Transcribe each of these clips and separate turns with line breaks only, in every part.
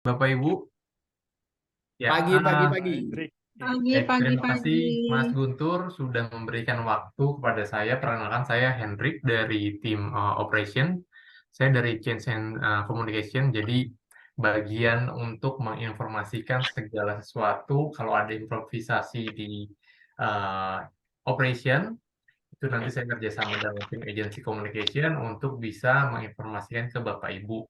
Bapak Ibu, ya,
Pagi, pagi, pagi.
Hendrik.
Pagi,
baik,
pagi,
terima kasih
pagi.
Mas Guntur sudah memberikan waktu kepada saya. Perkenalkan saya Hendrik dari tim Operation. Saya dari Change and Communication, jadi bagian untuk menginformasikan segala sesuatu kalau ada improvisasi di uh, Operation, itu nanti saya kerjasama dengan tim agency communication untuk bisa menginformasikan ke Bapak Ibu.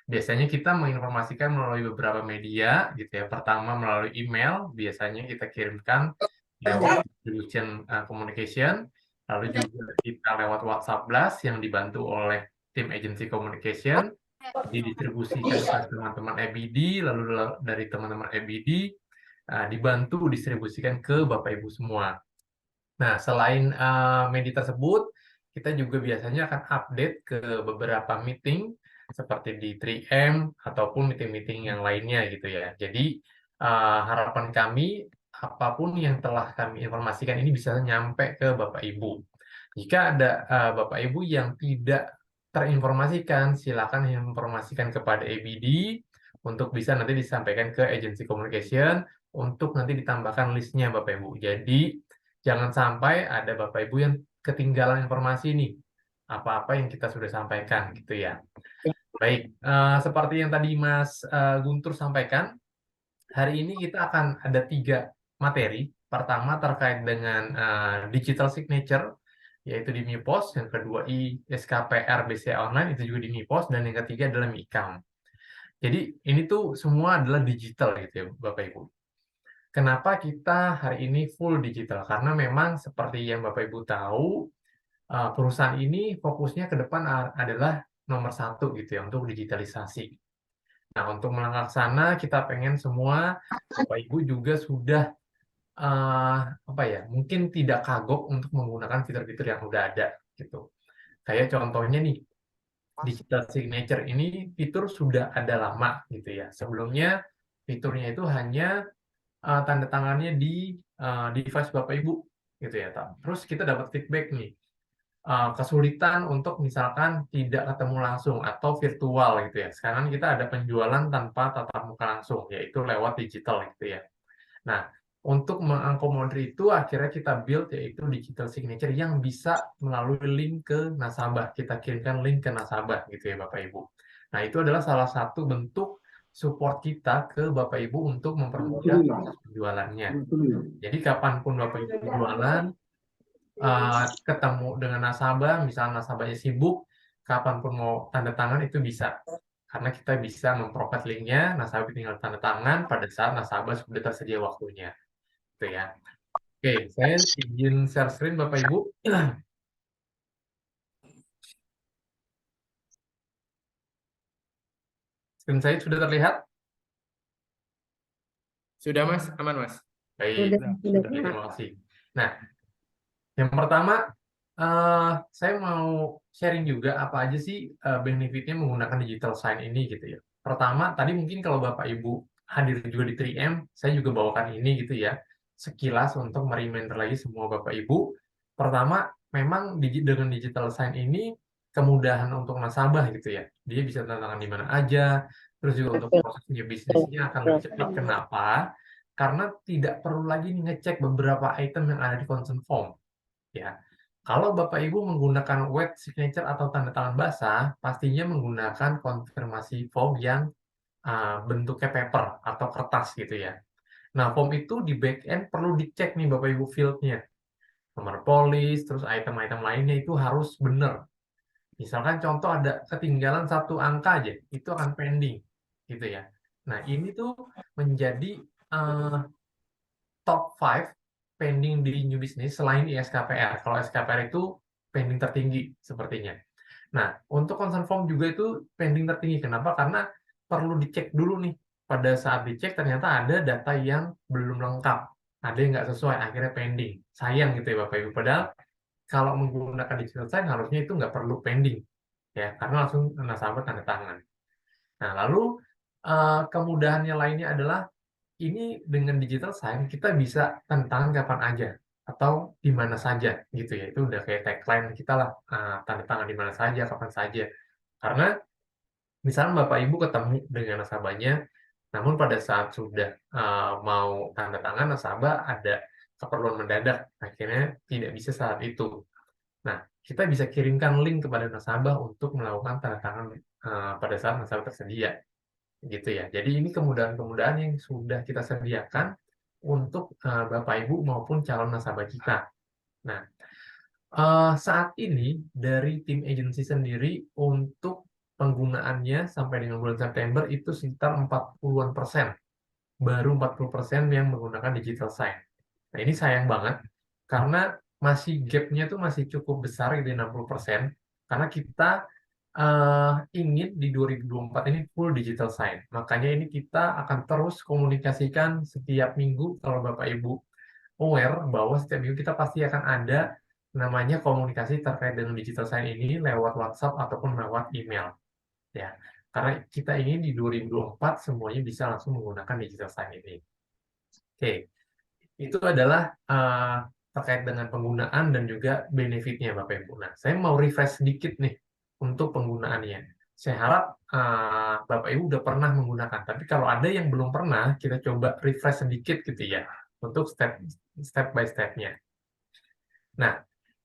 Biasanya kita menginformasikan melalui beberapa media, gitu ya. Pertama melalui email, biasanya kita kirimkan lewat distribution communication, lalu juga kita lewat WhatsApp Blast yang dibantu oleh tim agency communication, didistribusikan ke teman-teman EBD, lalu dari teman-teman EBD dibantu distribusikan ke Bapak Ibu semua. Nah, selain media tersebut, kita juga biasanya akan update ke beberapa meeting seperti di 3M ataupun meeting-meeting yang lainnya gitu ya. Jadi harapan kami apapun yang telah kami informasikan ini bisa nyampe ke Bapak Ibu. Jika ada Bapak Ibu yang tidak terinformasikan, silakan informasikan kepada ABD untuk bisa nanti disampaikan ke agency communication untuk nanti ditambahkan listnya Bapak Ibu. Jadi jangan sampai ada Bapak Ibu yang ketinggalan informasi nih, apa-apa yang kita sudah sampaikan gitu ya. Baik, seperti yang tadi Mas Guntur sampaikan, hari ini kita akan ada 3 materi. Pertama terkait dengan digital signature, yaitu di MiPos. Yang kedua SKPR BCA Online, itu juga di MiPos. Dan yang ketiga adalah MiCam. Jadi ini tuh semua adalah digital gitu ya Bapak Ibu. Kenapa kita hari ini full digital? Karena memang seperti yang Bapak Ibu tahu, perusahaan ini fokusnya ke depan adalah nomor 1 gitu ya untuk digitalisasi. Nah, untuk melangkah ke sana, kita pengen semua Bapak Ibu juga sudah apa ya, mungkin tidak kagok untuk menggunakan fitur-fitur yang udah ada gitu. Kayak contohnya nih, digital signature ini fitur sudah ada lama gitu ya. Sebelumnya fiturnya itu hanya tanda tangannya di device Bapak Ibu gitu ya. Terus kita dapat feedback nih, kesulitan untuk misalkan tidak ketemu langsung atau virtual gitu ya. Sekarang kita ada penjualan tanpa tatap muka langsung, yaitu lewat digital gitu ya. Nah, untuk mengakomodir itu akhirnya kita build yaitu digital signature yang bisa melalui link ke nasabah. Kita kirimkan link ke nasabah gitu ya Bapak Ibu. Nah, itu adalah salah satu bentuk support kita ke Bapak Ibu untuk mempermudah proses penjualannya. Jadi kapanpun Bapak Ibu jualan, ketemu dengan nasabah, misalnya nasabahnya sibuk, kapanpun mau tanda tangan itu bisa. Karena kita bisa memprovide linknya, nasabah tinggal tanda tangan pada saat nasabah sudah tersedia waktunya. Gitu ya. Oke, saya izin share screen Bapak Ibu. Screen saya sudah terlihat?
Sudah, Mas? Aman, Mas?
Baik,
Sudah,
terima kasih. Nah, yang pertama, saya mau sharing juga apa aja sih benefitnya menggunakan digital sign ini gitu ya. Pertama, tadi mungkin kalau Bapak Ibu hadir juga di 3M, saya juga bawakan ini gitu ya. Sekilas untuk mereminder lagi semua Bapak Ibu. Pertama, memang dengan digital sign ini kemudahan untuk nasabah gitu ya. Dia bisa tantangan di mana aja, terus juga untuk prosesnya bisnisnya akan lebih cepat. Kenapa? Karena tidak perlu lagi ngecek beberapa item yang ada di consent form. Ya, kalau Bapak Ibu menggunakan wet signature atau tanda tangan basah, pastinya menggunakan konfirmasi form yang bentuknya paper atau kertas gitu ya. Nah, form itu di back end perlu dicek nih Bapak Ibu field-nya. Nomor polis, terus item-item lainnya itu harus benar. Misalkan contoh ada ketinggalan 1 angka aja, itu akan pending gitu ya. Nah, ini tuh menjadi top 5 pending di new business selain SKPR. Kalau SKPR itu pending tertinggi sepertinya. Nah, untuk concern form juga itu pending tertinggi. Kenapa? Karena perlu dicek dulu nih. Pada saat dicek ternyata ada data yang belum lengkap. Ada yang nggak sesuai, akhirnya pending. Sayang gitu ya Bapak Ibu. Padahal kalau menggunakan digital sign harusnya itu nggak perlu pending. Ya, karena langsung nasabah tanda tangan. Nah, lalu kemudahannya lainnya adalah ini dengan digital sign kita bisa tentang kapan aja atau di mana saja gitu ya. Itu udah kayak tagline kita lah, tanda tangan di mana saja, kapan saja. Karena misalnya Bapak Ibu ketemu dengan nasabahnya Namun pada saat sudah mau tanda tangan, nasabah ada keperluan mendadak, akhirnya tidak bisa saat itu. Nah, kita bisa kirimkan link kepada nasabah untuk melakukan tanda tangan pada saat nasabah tersedia, gitu ya. Jadi ini kemudahan-kemudahan yang sudah kita sediakan untuk Bapak Ibu maupun calon nasabah kita. Nah, saat ini dari tim agency sendiri untuk penggunaannya sampai dengan bulan September itu sekitar 40-an%. Baru 40% yang menggunakan digital sign. Nah, ini sayang banget karena masih gap-nya tuh masih cukup besar di 60%, karena kita ingin di 2024 ini full digital sign. Makanya ini kita akan terus komunikasikan setiap minggu kalau Bapak Ibu aware bahwa setiap minggu kita pasti akan ada namanya komunikasi terkait dengan digital sign ini lewat WhatsApp ataupun lewat email. Ya, karena kita ingin di 2024 semuanya bisa langsung menggunakan digital sign ini. Oke, itu adalah terkait dengan penggunaan dan juga benefitnya Bapak Ibu. Nah, saya mau refresh sedikit nih untuk penggunaannya. Saya harap Bapak Ibu udah pernah menggunakan, tapi kalau ada yang belum pernah, kita coba refresh sedikit gitu ya, untuk step by step-nya. Nah,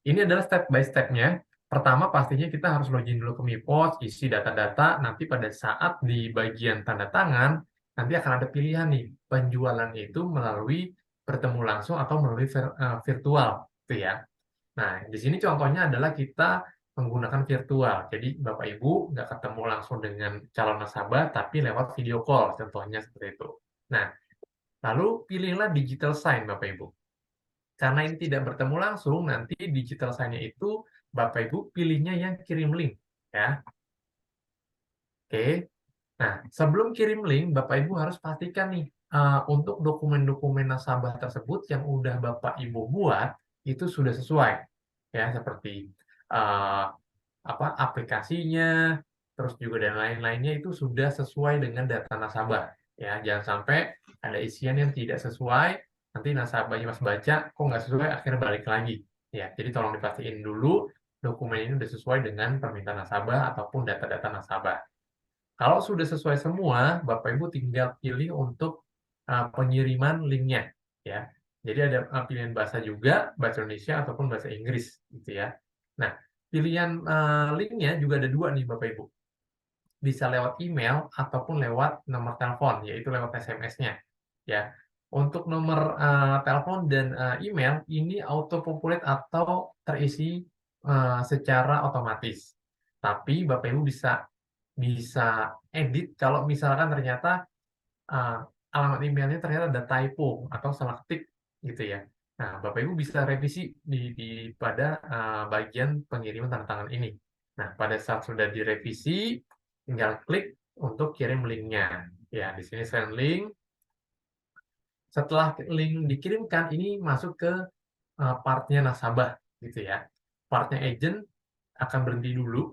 ini adalah step by step-nya. Pertama, pastinya kita harus login dulu ke MiPos, isi data-data, nanti pada saat di bagian tanda tangan, nanti akan ada pilihan nih, penjualan itu melalui bertemu langsung atau melalui virtual, gitu ya. Nah, di sini contohnya adalah kita menggunakan virtual. Jadi, Bapak Ibu nggak ketemu langsung dengan calon nasabah, tapi lewat video call, contohnya seperti itu. Nah, lalu pilihlah digital sign, Bapak Ibu. Karena ini tidak bertemu langsung, nanti digital sign-nya itu Bapak Ibu pilihnya yang kirim link, ya. Oke. Nah, sebelum kirim link, Bapak Ibu harus pastikan nih, untuk dokumen-dokumen nasabah tersebut yang udah Bapak Ibu buat, itu sudah sesuai. Ya, seperti aplikasinya, terus juga dan lain-lainnya itu sudah sesuai dengan data nasabah. Ya, jangan sampai ada isian yang tidak sesuai, nanti nasabahnya pas baca, kok nggak sesuai, akhirnya balik lagi. Ya, jadi tolong dipastiin dulu dokumen ini sudah sesuai dengan permintaan nasabah ataupun data-data nasabah. Kalau sudah sesuai semua, Bapak Ibu tinggal pilih untuk pengiriman linknya, ya. Jadi ada pilihan bahasa juga, bahasa Indonesia ataupun bahasa Inggris, gitu ya. Nah, pilihan linknya juga ada dua nih, Bapak Ibu. Bisa lewat email ataupun lewat nomor telepon, yaitu lewat SMS-nya, ya. Untuk nomor telepon dan email ini auto populate atau terisi secara otomatis. Tapi Bapak Ibu bisa bisa edit kalau misalkan ternyata alamat emailnya ternyata ada typo atau salah ketik gitu ya. Nah, Bapak Ibu bisa revisi pada bagian pengiriman tanda tangan ini. Nah, pada saat sudah direvisi, tinggal klik untuk kirim linknya. Ya, di sini send link. Setelah link dikirimkan, ini masuk ke partnya nasabah gitu ya. Partnya agent akan berhenti dulu.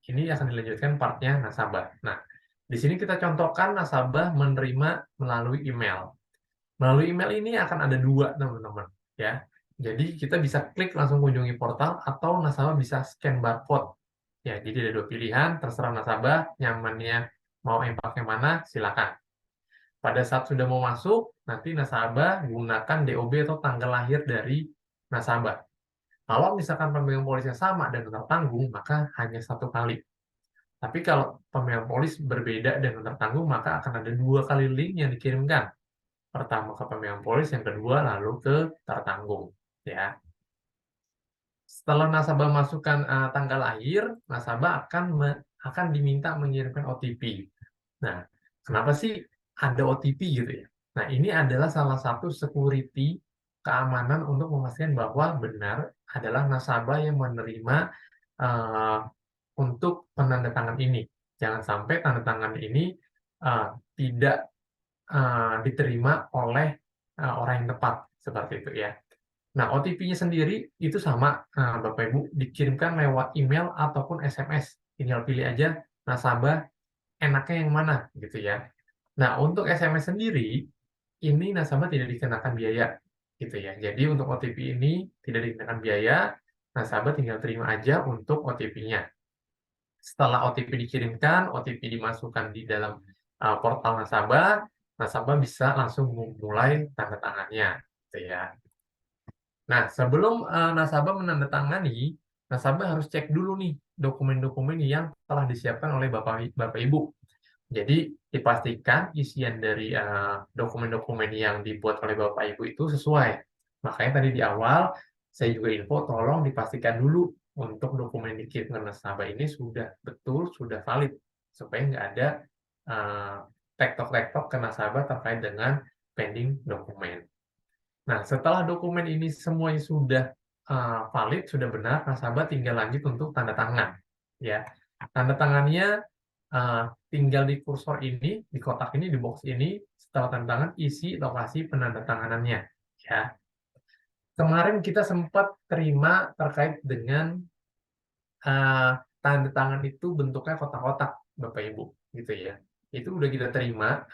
Ini akan dilanjutkan partnya nasabah. Nah, di sini kita contohkan nasabah menerima melalui email. Melalui email ini akan ada dua, teman-teman, ya. Jadi kita bisa klik langsung kunjungi portal atau nasabah bisa scan barcode. Ya, jadi ada dua pilihan, terserah nasabah nyamannya mau yang pakai mana, silakan. Pada saat sudah mau masuk, nanti nasabah gunakan DOB atau tanggal lahir dari nasabah. Kalau misalkan pemegang polisnya sama dan tertanggung, maka hanya satu kali. Tapi kalau pemegang polis berbeda dan tertanggung, maka akan ada dua kali link yang dikirimkan. Pertama ke pemegang polis, yang kedua lalu ke tertanggung. Ya. Setelah nasabah masukkan tanggal lahir, nasabah akan diminta mengirimkan OTP. Nah, kenapa sih ada OTP gitu ya? Nah, ini adalah salah satu security keamanan untuk memastikan bahwa benar adalah nasabah yang menerima uh, untuk penandatangan ini. Jangan sampai tanda tangan ini tidak diterima oleh orang yang tepat, seperti itu ya. Nah, OTP-nya sendiri itu sama, Bapak Ibu, dikirimkan lewat email ataupun SMS. Tinggal pilih aja nasabah enaknya yang mana, gitu ya. Nah, untuk SMS sendiri, ini nasabah tidak dikenakan biaya, gitu ya. Jadi untuk OTP ini tidak dikenakan biaya, nasabah tinggal terima aja untuk OTP-nya. Setelah OTP dikirimkan, OTP dimasukkan di dalam portal nasabah, nasabah bisa langsung memulai tanda tangannya, gitu ya. Nah, sebelum nasabah menandatangani, nasabah harus cek dulu nih dokumen-dokumen yang telah disiapkan oleh Bapak Ibu. Jadi dipastikan isian dari dokumen-dokumen yang dibuat oleh Bapak Ibu itu sesuai. Makanya tadi di awal saya juga info tolong dipastikan dulu untuk dokumen yang dikirim ke nasabah ini sudah betul, sudah valid supaya nggak ada uh, tektok-tektok ke nasabah terkait dengan pending dokumen. Nah, setelah dokumen ini semuanya sudah valid, sudah benar, nasabah tinggal lanjut untuk tanda tangan. Ya, tanda tangannya tinggal di kursor ini, di kotak ini, di box ini. Setelah tanda tangan, isi lokasi penandatanganannya. Ya, kemarin kita sempat terima terkait dengan tanda tangan itu bentuknya kotak-kotak, Bapak Ibu, gitu ya. Itu udah kita terima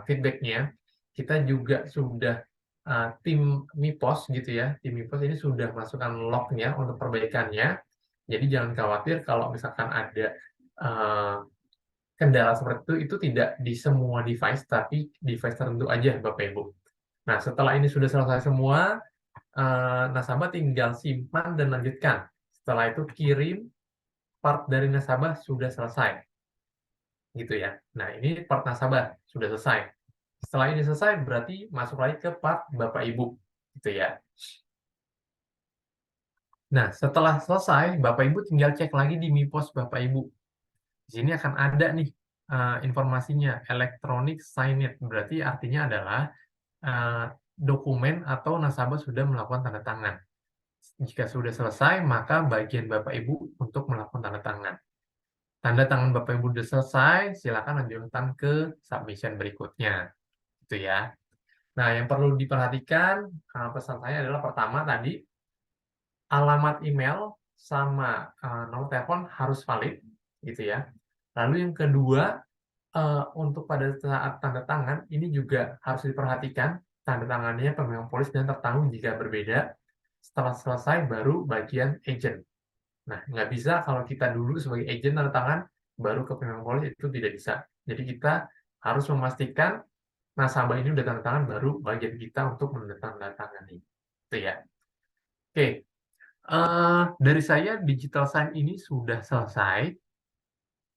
feedbacknya. Kita juga sudah tim MIPOS gitu ya, tim MIPOS ini sudah masukkan lognya untuk perbaikannya. Jadi jangan khawatir kalau misalkan ada uh, kendala seperti itu tidak di semua device, tapi device tertentu aja, Bapak Ibu. Nah, setelah ini sudah selesai semua, nasabah tinggal simpan dan lanjutkan. Setelah itu kirim part dari nasabah sudah selesai, gitu ya. Nah, ini part nasabah sudah selesai. Setelah ini selesai, berarti masuk lagi ke part Bapak Ibu, gitu ya. Nah, setelah selesai, Bapak Ibu tinggal cek lagi di MIPOS Bapak Ibu. Di sini akan ada nih informasinya, electronic sign-it. Berarti artinya adalah dokumen atau nasabah sudah melakukan tanda tangan. Jika sudah selesai, maka bagian Bapak Ibu untuk melakukan tanda tangan. Tanda tangan Bapak Ibu sudah selesai, silakan lanjutkan ke submission berikutnya. Gitu ya. Nah, yang perlu diperhatikan, pesan saya adalah pertama tadi, alamat email sama nomor telepon harus valid, gitu ya. Lalu yang kedua, untuk pada saat tanda tangan, ini juga harus diperhatikan, tanda tangannya pemegang polis dan tertanggung jika berbeda. Setelah selesai, baru bagian agent. Nah, nggak bisa kalau kita dulu sebagai agent tanda tangan, baru ke pemegang polis, itu tidak bisa. Jadi kita harus memastikan nasabah ini udah tanda tangan, baru bagian kita untuk menandatangani. Itu ya. Oke, dari saya digital sign ini sudah selesai.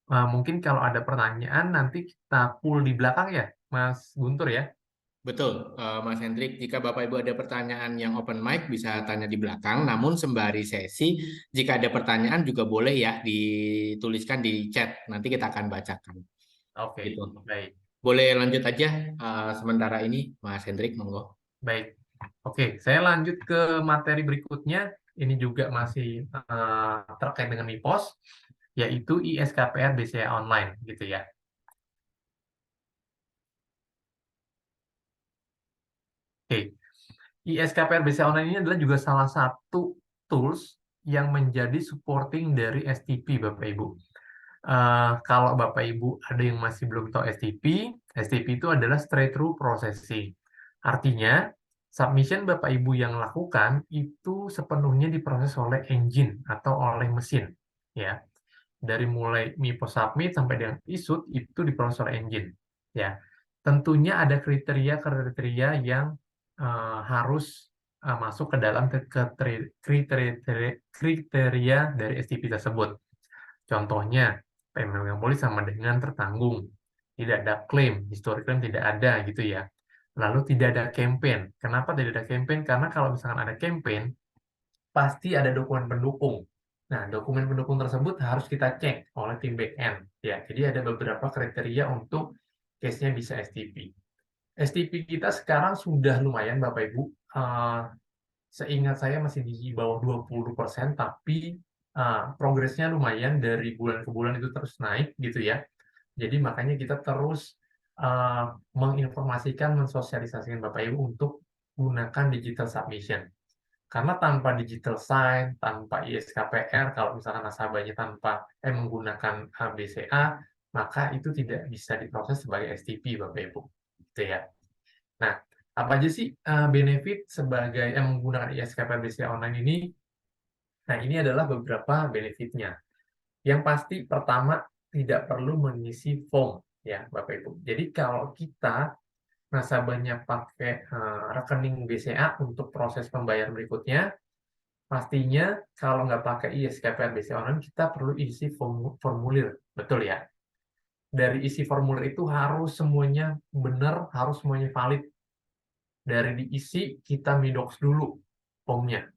Mungkin kalau ada pertanyaan nanti kita pull di belakang ya, Mas Guntur ya.
Betul, Mas Hendrik. Jika Bapak Ibu ada pertanyaan yang open mic bisa tanya di belakang. Namun sembari sesi, jika ada pertanyaan juga boleh ya dituliskan di chat. Nanti kita akan bacakan.
Oke,
Gitu.
baik,
Boleh lanjut aja sementara ini, Mas Hendrik, monggo.
baik. Oke, saya lanjut ke materi berikutnya. Ini juga masih terkait dengan MIPOS, yaitu ISKPR BCA Online, gitu ya. Oke, ISKPR BCA Online ini adalah juga salah satu tools yang menjadi supporting dari STP, Bapak Ibu. Kalau Bapak Ibu ada yang masih belum tahu STP itu adalah straight through processing. Artinya, submission Bapak Ibu yang lakukan itu sepenuhnya diproses oleh engine atau oleh mesin. Ya, dari mulai MIPO submit sampai dengan issued itu diproses oleh engine. Ya, tentunya ada kriteria-kriteria yang harus masuk ke dalam kriteria dari STP tersebut. Contohnya, pemegang polis sama dengan tertanggung. Tidak ada klaim, history klaim tidak ada gitu ya. Lalu tidak ada campaign. Kenapa tidak ada campaign? Karena kalau misalkan ada campaign, pasti ada dokumen pendukung. Nah, dokumen pendukung tersebut harus kita cek oleh tim back-end. Ya, jadi ada beberapa kriteria untuk case-nya bisa STP. STP kita sekarang sudah lumayan, Bapak Ibu. Seingat saya masih di bawah 20%, tapi progresnya lumayan dari bulan ke bulan itu terus naik gitu ya. Jadi makanya kita terus menginformasikan, mensosialisasikan Bapak Ibu untuk gunakan digital submission. Karena tanpa digital sign, tanpa ISKPR, kalau misalkan nasabahnya menggunakan BCA, maka itu tidak bisa diproses sebagai STP, Bapak Ibu. Gitu ya. Nah, apa aja sih benefit sebagai menggunakan ISKPR BCA online ini? Nah, ini adalah beberapa benefitnya. Yang pasti pertama tidak perlu mengisi form ya Bapak Ibu. Jadi kalau kita nasabahnya pakai rekening BCA untuk proses pembayaran berikutnya, pastinya kalau nggak pakai ISKPR BCA online, kita perlu isi formulir, betul ya? Dari isi formulir itu harus semuanya benar, harus semuanya valid. Dari diisi, kita midoks dulu formnya.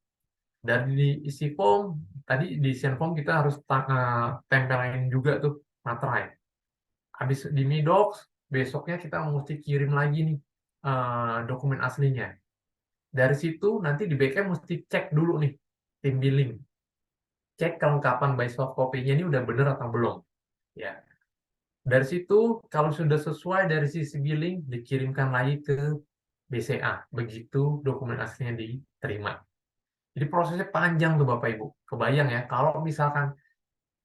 Dari diisi form, tadi di isian form kita harus tempelin juga tuh materai. Habis di midoks, besoknya kita mesti kirim lagi nih dokumen aslinya. Dari situ nanti di backend mesti cek dulu nih tim billing. Cek kelengkapan by soft copy-nya ini udah bener atau belum. Ya. Dari situ kalau sudah sesuai dari sisi billing dikirimkan lagi ke BCA. Begitu dokumen aslinya diterima. Jadi prosesnya panjang tuh Bapak Ibu. Kebayang ya, kalau misalkan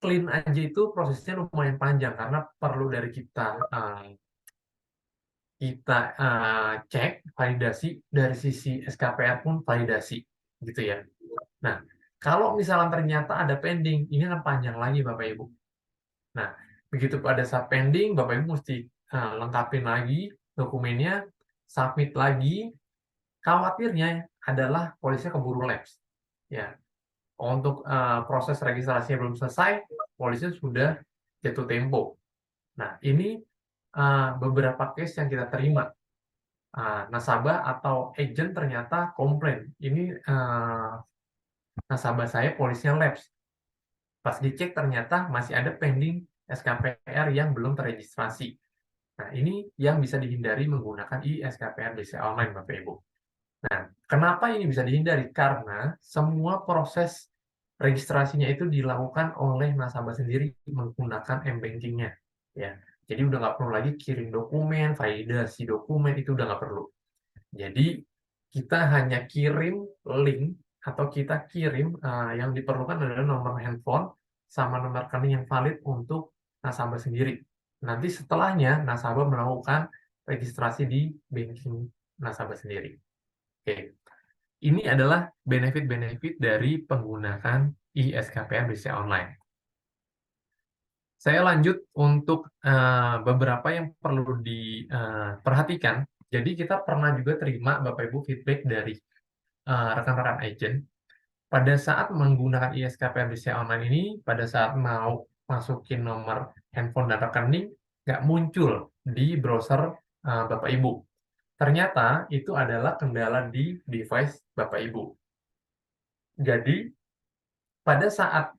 clean aja itu prosesnya lumayan panjang karena perlu dari cek validasi dari sisi SKPR pun validasi gitu ya. Nah, kalau misalnya ternyata ada pending, ini kan panjang lagi Bapak Ibu. Nah, begitu pada saat pending, Bapak Ibu mesti lengkapin lagi dokumennya, submit lagi. Khawatirnya adalah polisi keburu lapse. Ya, untuk proses registrasinya belum selesai, polisi sudah jatuh tempo. Nah, ini beberapa case yang kita terima. Nasabah atau agent ternyata komplain. Ini nasabah saya polisnya lapse. Pas dicek ternyata masih ada pending SKPR yang belum terregistrasi. Nah, ini yang bisa dihindari menggunakan iSKPR BCA Online, Bapak Ibu. Nah, kenapa ini bisa dihindari? Karena semua proses registrasinya itu dilakukan oleh nasabah sendiri menggunakan m-banking-nya. Ya, jadi udah nggak perlu lagi kirim dokumen, validasi dokumen, itu udah nggak perlu. Jadi kita hanya kirim link atau kita kirim yang diperlukan adalah nomor handphone sama nomor rekening yang valid untuk nasabah sendiri. Nanti setelahnya nasabah melakukan registrasi di banking nasabah sendiri. Oke, ini adalah benefit-benefit dari penggunaan iSKPR BCA Online. Saya lanjut untuk beberapa yang perlu diperhatikan. Jadi kita pernah juga terima Bapak Ibu feedback dari rekan-rekan agent pada saat menggunakan iSKPR BCA Online ini, pada saat mau masukin nomor handphone dan rekening, nggak muncul di browser Bapak Ibu. Ternyata itu adalah kendala di device Bapak Ibu. Jadi pada saat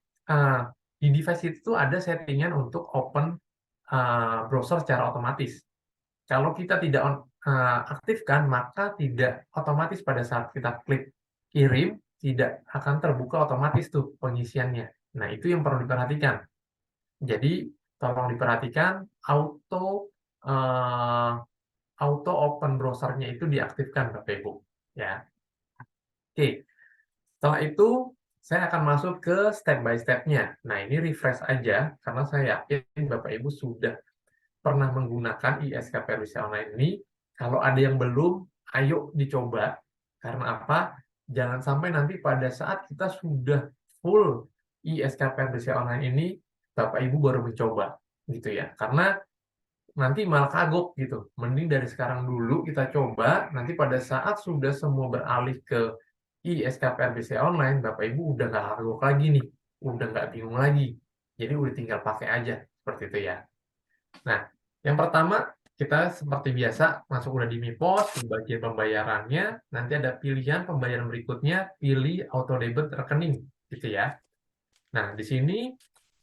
di device itu ada settingan untuk open browser secara otomatis. Kalau kita tidak aktifkan, maka tidak otomatis pada saat kita klik kirim, tidak akan terbuka otomatis tuh pengisiannya. Nah, itu yang perlu diperhatikan. Jadi, tolong diperhatikan uh, auto open browsernya itu diaktifkan, Bapak Ibu. Ya. Oke, setelah itu saya akan masuk ke step by step-nya. Nah, ini refresh aja, karena saya yakin Bapak Ibu sudah pernah menggunakan iSKPR BCA Online ini. Kalau ada yang belum, ayo dicoba. Karena apa? Jangan sampai nanti pada saat kita sudah full iSKPR BCA Online ini, Bapak Ibu baru mencoba. Gitu ya. Karena nanti malah kagok gitu. Mending dari sekarang dulu kita coba, nanti pada saat sudah semua beralih ke iSKPR BCA Online, Bapak Ibu udah nggak kagok lagi nih, udah nggak bingung lagi. Jadi udah tinggal pakai aja, seperti itu ya. Nah, yang pertama kita seperti biasa masuk udah di MiPos, di bagian pembayarannya, nanti ada pilihan pembayaran berikutnya, pilih auto debit rekening, gitu ya. Nah, di sini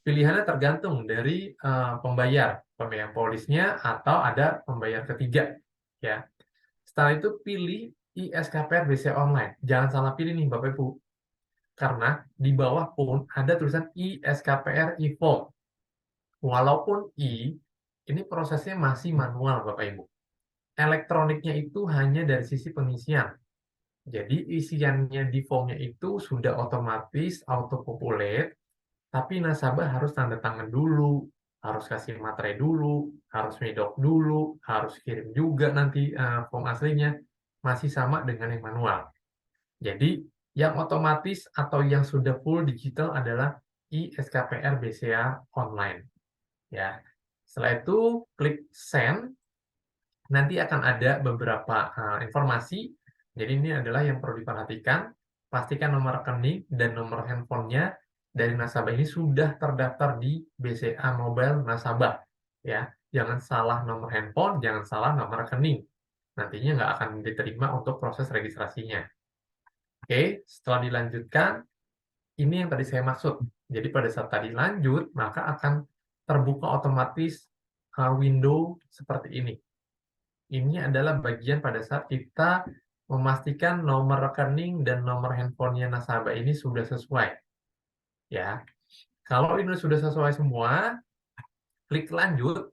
pilihannya tergantung dari pembayar polisnya atau ada pembayar ketiga, ya. Setelah itu pilih iSKPR BCA Online. Jangan salah pilih nih Bapak Ibu. Karena di bawah pun ada tulisan iSKPR e-form. Walaupun ini prosesnya masih manual Bapak Ibu. Elektroniknya itu hanya dari sisi pengisian. Jadi isiannya di formnya itu sudah otomatis auto-populate, tapi nasabah harus tanda tangan dulu, harus kasih materai dulu, harus medok dulu, harus kirim juga nanti form aslinya, masih sama dengan yang manual. Jadi yang otomatis atau yang sudah full digital adalah iSKPR BCA Online. Ya. Setelah itu klik send. nanti akan ada beberapa informasi. Jadi ini adalah yang perlu diperhatikan. Pastikan nomor rekening dan nomor handphonenya dari nasabah ini sudah terdaftar di BCA Mobile Nasabah. Ya, jangan salah nomor handphone, jangan salah nomor rekening. Nantinya nggak akan diterima untuk proses registrasinya. Oke, setelah dilanjutkan, ini yang tadi saya maksud. Jadi pada saat tadi lanjut, maka akan terbuka otomatis window seperti ini. Ini adalah bagian pada saat kita memastikan nomor rekening dan nomor handphonenya nasabah ini sudah sesuai. Ya, kalau ini sudah sesuai semua, klik lanjut,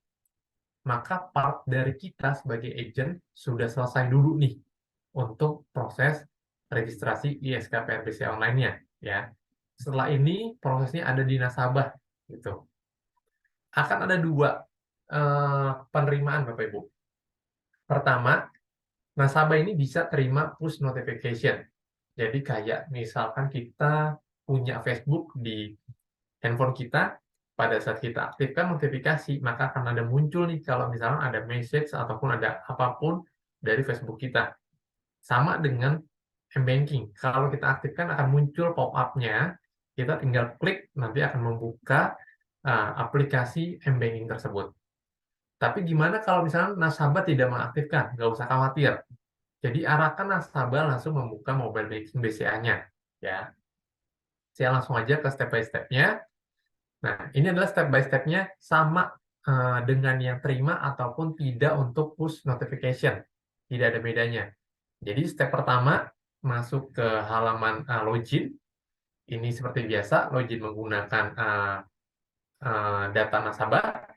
maka part dari kita sebagai agent sudah selesai dulu nih untuk proses registrasi ISKPR BCA online-nya. Ya, setelah ini prosesnya ada di nasabah, gitu. Akan ada dua penerimaan Bapak Ibu. Pertama, nasabah ini bisa terima push notification. Jadi kayak misalkan kita punya Facebook di handphone kita, pada saat kita aktifkan notifikasi, maka akan ada muncul nih kalau misalnya ada message ataupun ada apapun dari Facebook kita. Sama dengan M-Banking. Kalau kita aktifkan akan muncul pop-up-nya, kita tinggal klik, nanti akan membuka aplikasi M-Banking tersebut. Tapi gimana kalau misalnya nasabah tidak mengaktifkan? Nggak usah khawatir. Jadi arahkan nasabah langsung membuka mobile banking BCA-nya. Ya, saya langsung aja ke step by step-nya. Nah, ini adalah step by step-nya sama dengan yang terima ataupun tidak untuk push notification. Tidak ada bedanya. Jadi step pertama, masuk ke halaman login. Ini seperti biasa, login menggunakan data nasabah.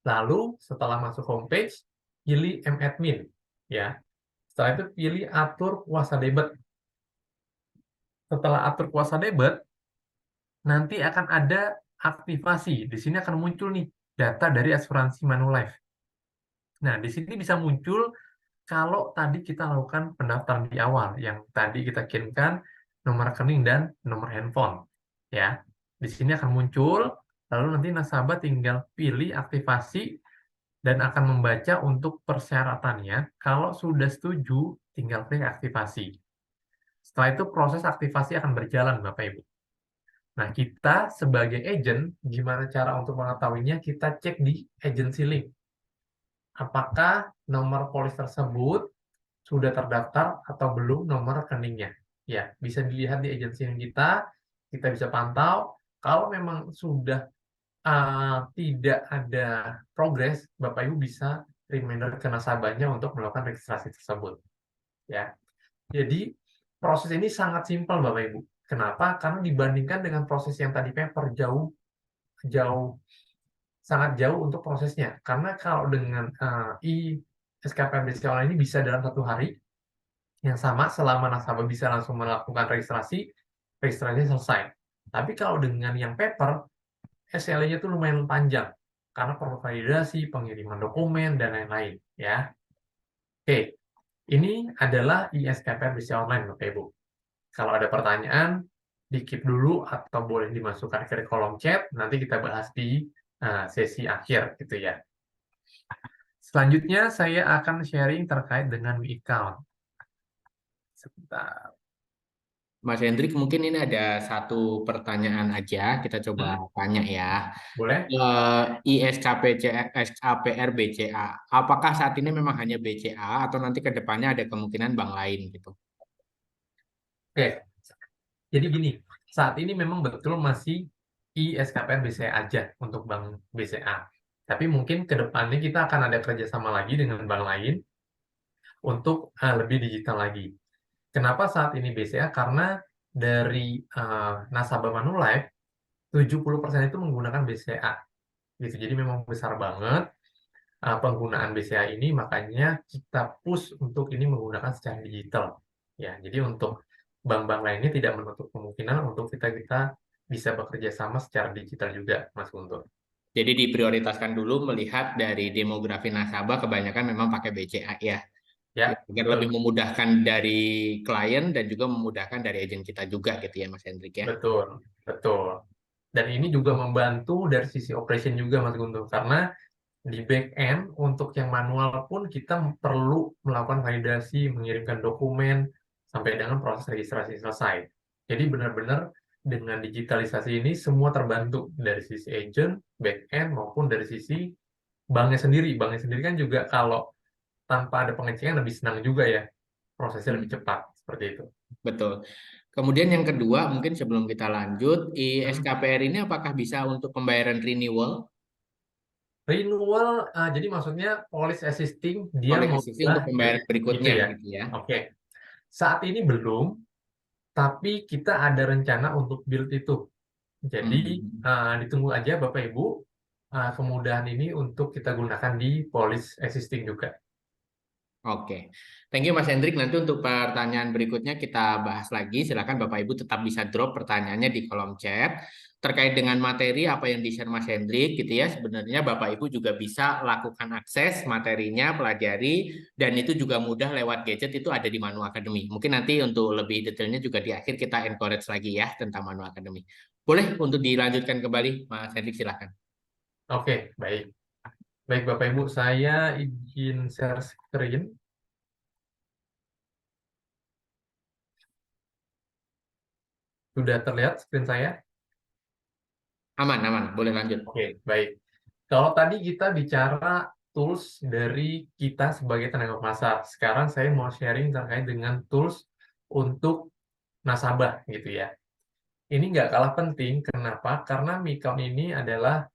Lalu setelah masuk homepage, pilih M-Admin. Ya. Setelah itu pilih atur kuasa debit. Setelah atur kuasa debit, nanti akan ada aktivasi. Di sini akan muncul nih data dari asuransi Manulife. Nah, di sini bisa muncul kalau tadi kita lakukan pendaftaran di awal, yang tadi kita kirimkan nomor rekening dan nomor handphone. Ya, di sini akan muncul, lalu nanti nasabah tinggal pilih aktivasi dan akan membaca untuk persyaratannya. Kalau sudah setuju, tinggal klik aktivasi. Setelah itu proses aktivasi akan berjalan, Bapak Ibu. Nah, kita sebagai agent, gimana cara untuk mengetahuinya? Kita cek di agency link. Apakah nomor polis tersebut sudah terdaftar atau belum nomor rekeningnya. Ya, bisa dilihat di agensi kita bisa pantau. Kalau memang sudah tidak ada progres, Bapak Ibu bisa reminder ke nasabahnya untuk melakukan registrasi tersebut. Ya, jadi proses ini sangat simpel, Bapak Ibu. Kenapa? Karena dibandingkan dengan proses yang tadi paper sangat jauh untuk prosesnya. Karena kalau dengan SKPR BCA online ini bisa dalam 1 hari, yang sama selama nasabah bisa langsung melakukan registrasinya selesai. Tapi kalau dengan yang paper, SLA-nya itu lumayan panjang karena perlu validasi, pengiriman dokumen, dan lain-lain. Ya, oke, ini adalah ISKPR BCA online, Bapak Ibu. Kalau ada pertanyaan, di-keep dulu atau boleh dimasukkan ke kolom chat, nanti kita bahas di sesi akhir, gitu ya. Selanjutnya, saya akan sharing terkait dengan WeAccount. Sebentar.
Mas Hendrik, mungkin ini ada satu pertanyaan aja, kita coba tanya ya.
Boleh?
ISKPR BCA, apakah saat ini memang hanya BCA atau nanti ke depannya ada kemungkinan bank lain gitu?
Oke, jadi gini, saat ini memang betul masih ISKPR BCA aja untuk Bank BCA. Tapi mungkin ke depannya kita akan ada kerjasama lagi dengan bank lain untuk lebih digital lagi. Kenapa saat ini BCA? Karena dari nasabah Manulife, 70% itu menggunakan BCA. Gitu. Jadi memang besar banget penggunaan BCA ini, makanya kita push untuk ini menggunakan secara digital. Ya, jadi untuk bank-bank lainnya tidak menutup kemungkinan untuk kita bisa bekerja sama secara digital juga, Mas Guntur.
Jadi diprioritaskan dulu melihat dari demografi nasabah kebanyakan memang pakai BCA ya.
Ya,
Agar lebih memudahkan dari klien dan juga memudahkan dari agen kita juga gitu ya Mas Hendrik ya.
betul, betul. Dan ini juga membantu dari sisi operation juga, Mas Guntur, karena Di back end untuk yang manual pun kita perlu melakukan validasi, mengirimkan dokumen sampai dengan proses registrasi selesai. Jadi benar-benar dengan digitalisasi ini semua terbantu dari sisi agent, back end maupun dari sisi banknya sendiri. Banknya sendiri kan juga kalau tanpa ada pengecekan lebih senang juga ya, prosesnya lebih
Hmm,
cepat seperti itu.
betul. Kemudian yang kedua, mungkin sebelum kita lanjut,
Hmm.
SKPR ini apakah bisa untuk pembayaran renewal?
Renewal, jadi maksudnya policy existing dia
Oleh
mau
SEC
ubah
untuk pembayaran
gitu
berikutnya
ya.
gitu ya.
Oke, saat ini belum, tapi kita ada rencana untuk build itu. Jadi
Hmm.
ditunggu aja Bapak Ibu, kemudahan ini untuk kita gunakan di policy existing juga.
Oke, thank you Mas Hendrik. Nanti untuk pertanyaan berikutnya kita bahas lagi. Silakan Bapak Ibu tetap bisa drop pertanyaannya di kolom chat terkait dengan materi apa yang di-share Mas Hendrik gitu ya. Sebenarnya Bapak Ibu juga bisa lakukan akses materinya, pelajari dan itu juga mudah lewat gadget itu ada di Manu Academy. Mungkin nanti untuk lebih detailnya juga di akhir kita encourage lagi ya tentang Manu Academy. Boleh untuk dilanjutkan kembali Mas Hendrik silakan.
Oke, baik. Baik Bapak Ibu, saya izin share screen. Sudah terlihat screen saya?
Aman, aman, boleh lanjut.
Oke, baik. Kalau tadi kita bicara tools dari kita sebagai tenaga pasar, sekarang saya mau sharing terkait dengan tools untuk nasabah gitu ya. Ini nggak kalah penting, kenapa? Karena Micom ini adalah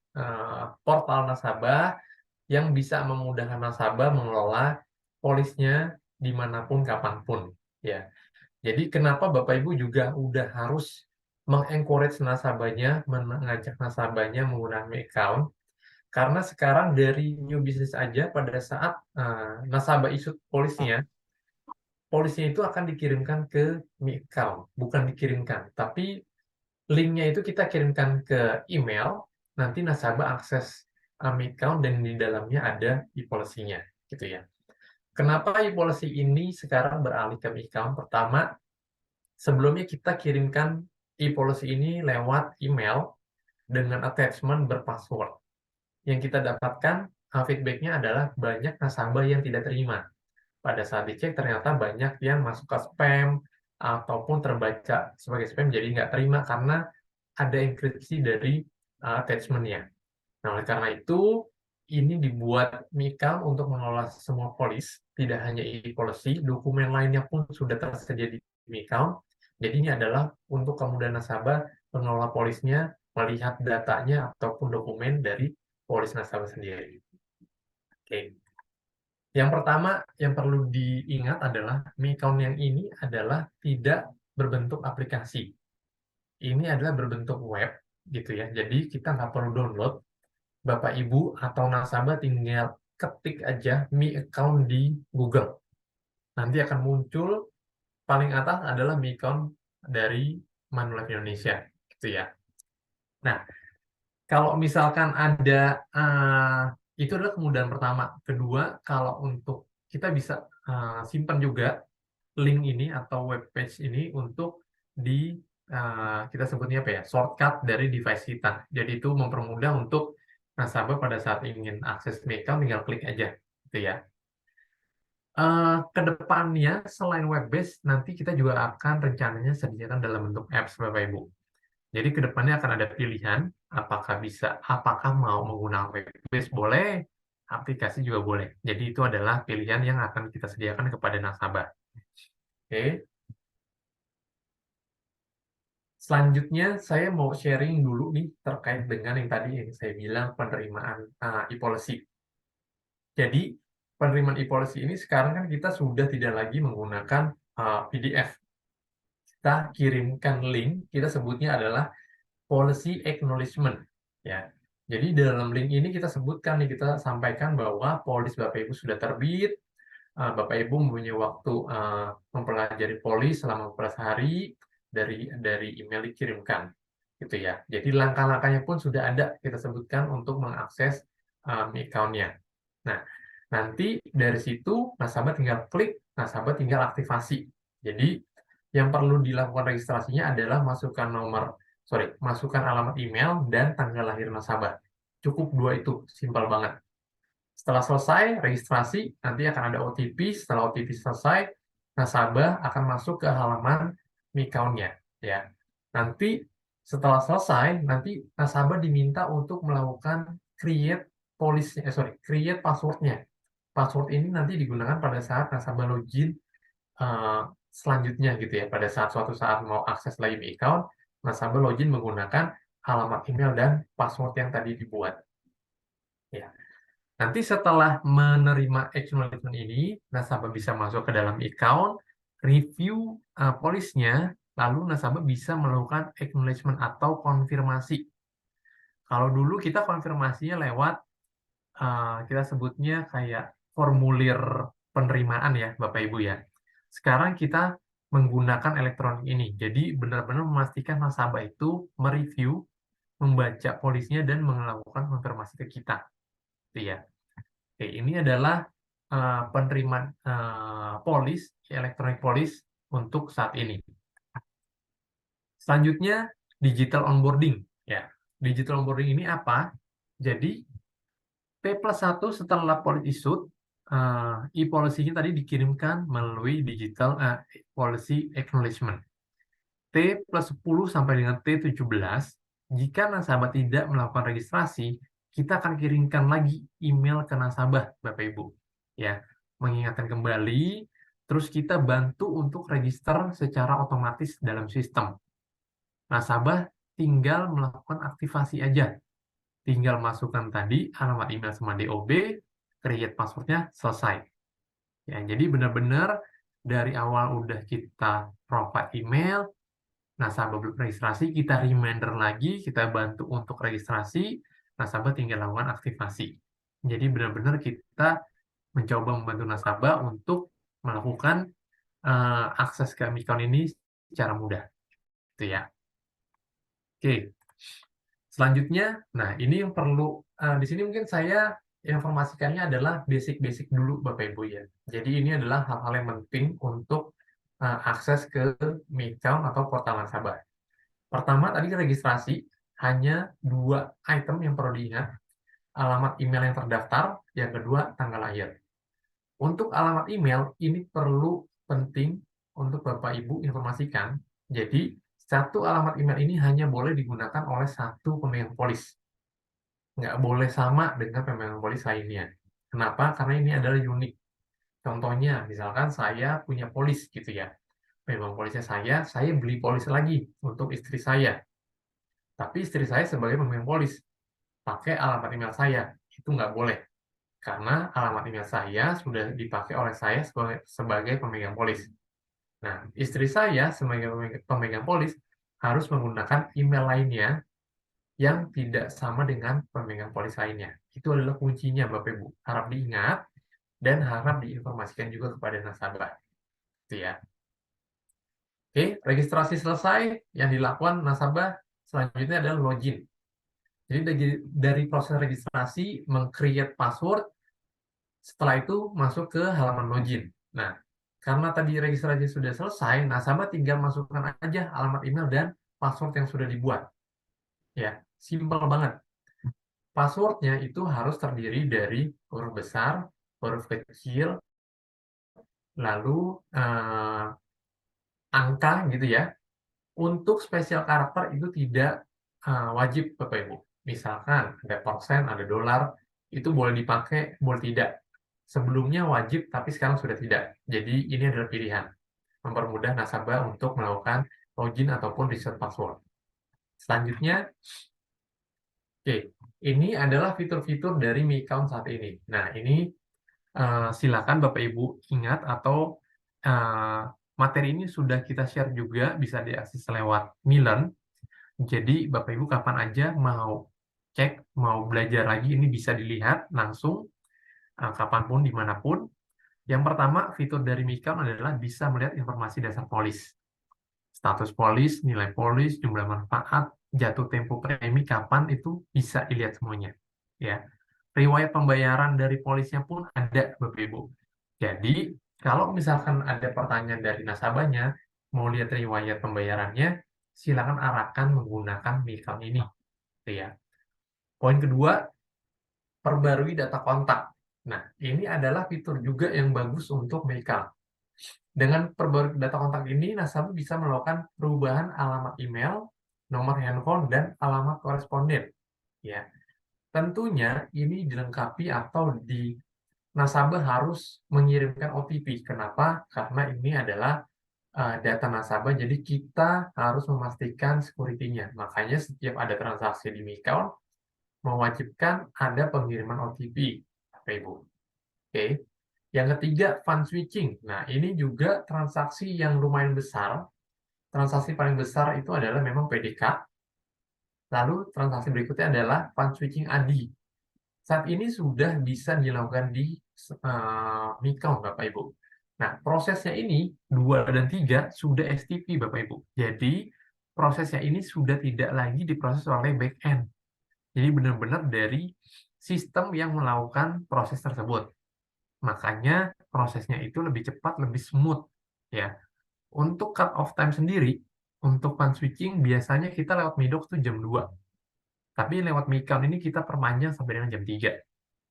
portal nasabah yang bisa memudahkan nasabah mengelola polisnya dimanapun, kapanpun. Ya, jadi kenapa Bapak Ibu juga udah harus mengencourage nasabahnya, mengajak nasabahnya menggunakan Mi account, karena sekarang dari new business aja pada saat nasabah isu polisnya itu akan dikirimkan ke Mi account, bukan dikirimkan, tapi linknya itu kita kirimkan ke email, nanti nasabah akses Mi account dan di dalamnya ada e-policy-nya, gitu ya. Kenapa e-policy ini sekarang beralih ke Mi account? Pertama, sebelumnya kita kirimkan e-policy ini lewat email dengan attachment berpassword. Yang kita dapatkan feedback-nya adalah banyak nasabah yang tidak terima. Pada saat dicek ternyata banyak yang masuk ke spam ataupun terbaca sebagai spam jadi nggak terima karena ada enkripsi dari attachment-nya. Nah, oleh karena itu ini dibuat Mikal untuk mengelola semua polis, tidak hanya e-policy, dokumen lainnya pun sudah tersedia di Mikal. Jadi ini adalah untuk kemudahan nasabah mengelola polisnya, melihat datanya ataupun dokumen dari polis nasabah sendiri. Oke. Yang pertama yang perlu diingat adalah Mi account yang ini adalah tidak berbentuk aplikasi. Ini adalah berbentuk web gitu ya. Jadi kita nggak perlu download. Bapak Ibu atau nasabah tinggal ketik aja Mi account di Google. Nanti akan muncul paling atas adalah Mi account dari Manulife Indonesia gitu ya. Nah, kalau misalkan ada itu adalah kemudahan pertama. Kedua, kalau untuk kita bisa simpan juga link ini atau web page ini untuk di kita sebutnya apa ya, shortcut dari device kita. Jadi itu mempermudah untuk nasabah pada saat ingin akses mereka tinggal klik aja, gitu ya. Kedepannya selain web base nanti kita juga akan rencananya sediakan dalam bentuk apps Bapak Ibu. Jadi kedepannya akan ada pilihan apakah mau menggunakan web base boleh, aplikasi juga boleh. Jadi itu adalah pilihan yang akan kita sediakan kepada nasabah. Oke. Selanjutnya saya mau sharing dulu nih terkait dengan yang tadi yang saya bilang penerimaan e-policy. Jadi penerimaan e-policy ini sekarang kan kita sudah tidak lagi menggunakan PDF. Kita kirimkan link, kita sebutnya adalah policy acknowledgement. Ya. Jadi dalam link ini kita sebutkan nih, kita sampaikan bahwa polis Bapak Ibu sudah terbit, Bapak Ibu mempunyai waktu mempelajari polis selama 14 hari dari email dikirimkan, gitu ya. Jadi langkah-langkahnya pun sudah ada kita sebutkan untuk mengakses account-nya. Nah, nanti dari situ nasabah tinggal klik, nasabah tinggal aktivasi. Jadi yang perlu dilakukan registrasinya adalah masukkan alamat email dan tanggal lahir nasabah. Cukup dua itu, simpel banget. Setelah selesai registrasi, nanti akan ada OTP. Setelah OTP selesai, nasabah akan masuk ke halaman Mi account-nya. Ya. Nanti setelah selesai, nanti nasabah diminta untuk melakukan create create password-nya. Password ini nanti digunakan pada saat nasabah login selanjutnya gitu ya. Pada saat suatu saat mau akses lagi Mi account, nasabah login menggunakan alamat email dan password yang tadi dibuat. Ya. Nanti setelah menerima acknowledgement ini, nasabah bisa masuk ke dalam account, review polisnya, lalu nasabah bisa melakukan acknowledgement atau konfirmasi. Kalau dulu kita konfirmasinya lewat, kita sebutnya kayak formulir penerimaan ya, Bapak Ibu ya. Sekarang kita menggunakan elektronik ini. Jadi benar-benar memastikan nasabah itu mereview, membaca polisnya, dan melakukan konfirmasi ke kita. Gitu ya. Oke, ini adalah penerimaan polis, elektronik polis untuk saat ini. Selanjutnya, digital onboarding. Ya, digital onboarding ini apa? Jadi, P+1 setelah polis issued, e-policy-nya tadi dikirimkan melalui digital policy acknowledgement. T+10 sampai dengan T17, jika nasabah tidak melakukan registrasi, kita akan kirimkan lagi email ke nasabah, Bapak Ibu. Ya, mengingatkan kembali, terus kita bantu untuk register secara otomatis dalam sistem. Nasabah tinggal melakukan aktivasi aja. Tinggal masukkan tadi alamat email sama DOB, create password-nya, selesai. Ya, jadi benar-benar dari awal udah kita provide email, nasabah belum registrasi, kita reminder lagi, kita bantu untuk registrasi, nasabah tinggal lakukan aktivasi. Jadi benar-benar kita mencoba membantu nasabah untuk melakukan akses ke account ini secara mudah. Itu ya. Oke. Selanjutnya, nah ini yang perlu, di sini mungkin saya informasikannya adalah basic-basic dulu Bapak Ibu ya. Jadi ini adalah hal-hal yang penting untuk akses ke Mi account atau portal nasabah. Pertama tadi registrasi, hanya 2 item yang perlu diingat, alamat email yang terdaftar, yang kedua tanggal lahir. Untuk alamat email, ini perlu penting untuk Bapak Ibu informasikan. Jadi, satu alamat email ini hanya boleh digunakan oleh satu pemegang polis. Nggak boleh sama dengan pemegang polis lainnya. Kenapa? Karena ini adalah unik. Contohnya, misalkan saya punya polis gitu ya. Memang polisnya saya beli polis lagi untuk istri saya. Tapi istri saya sebagai pemegang polis, pakai alamat email saya. Itu nggak boleh. Karena alamat email saya sudah dipakai oleh saya sebagai pemegang polis. Nah, istri saya sebagai pemegang polis harus menggunakan email lainnya yang tidak sama dengan pemegang polis lainnya. Itu adalah kuncinya, Bapak Ibu. Harap diingat dan harap diinformasikan juga kepada nasabah. Itu ya. Oke, registrasi selesai, yang dilakukan nasabah selanjutnya adalah login. Jadi dari proses registrasi, meng-create password, setelah itu masuk ke halaman login. Nah, karena tadi registrasi sudah selesai, nasabah tinggal masukkan aja alamat email dan password yang sudah dibuat. Ya, simpel banget. Passwordnya itu harus terdiri dari huruf besar, huruf kecil, lalu angka gitu ya. Untuk spesial karakter itu tidak wajib Bapak Ibu. Misalkan ada persen, ada dolar, itu boleh dipakai, boleh tidak. Sebelumnya wajib, tapi sekarang sudah tidak. Jadi ini adalah pilihan. Mempermudah nasabah untuk melakukan login ataupun reset password. Selanjutnya, oke, ini adalah fitur-fitur dari Mi Account saat ini. Nah, ini silakan Bapak Ibu ingat atau materi ini sudah kita share juga, bisa diakses lewat Milen. Jadi Bapak Ibu kapan aja mau cek, mau belajar lagi, ini bisa dilihat langsung, kapanpun, dimanapun. Yang pertama, fitur dari Mi Account adalah bisa melihat informasi dasar polis. Status polis, nilai polis, jumlah manfaat, jatuh tempo premi, kapan, itu bisa dilihat semuanya. Ya. Riwayat pembayaran dari polisnya pun ada, Bapak Ibu. Jadi, kalau misalkan ada pertanyaan dari nasabahnya, mau lihat riwayat pembayarannya, silakan arahkan menggunakan Mi Account ini. Gitu ya. Poin kedua, perbarui data kontak. Nah, ini adalah fitur juga yang bagus untuk Mika. Dengan perbarui data kontak ini, nasabah bisa melakukan perubahan alamat email, nomor handphone, dan alamat koresponden. Ya, tentunya ini dilengkapi atau nasabah harus mengirimkan OTP. Kenapa? Karena ini adalah data nasabah, jadi kita harus memastikan security-nya. Makanya setiap ada transaksi di Mika mewajibkan ada pengiriman OTP, Bapak Ibu. Oke. Yang ketiga, fund switching. Nah, ini juga transaksi yang lumayan besar. Transaksi paling besar itu adalah memang PDK. Lalu transaksi berikutnya adalah fund switching ADI. Saat ini sudah bisa dilakukan di Mika, Bapak Ibu. Nah, prosesnya ini 2 dan 3 sudah STP, Bapak Ibu. Jadi, prosesnya ini sudah tidak lagi diproses oleh back-end. Jadi, benar-benar dari sistem yang melakukan proses tersebut. Makanya prosesnya itu lebih cepat, lebih smooth. Ya. Untuk cut off time sendiri, untuk fund switching biasanya kita lewat Midox itu jam 2. Tapi lewat Micount ini kita perpanjang sampai dengan jam 3.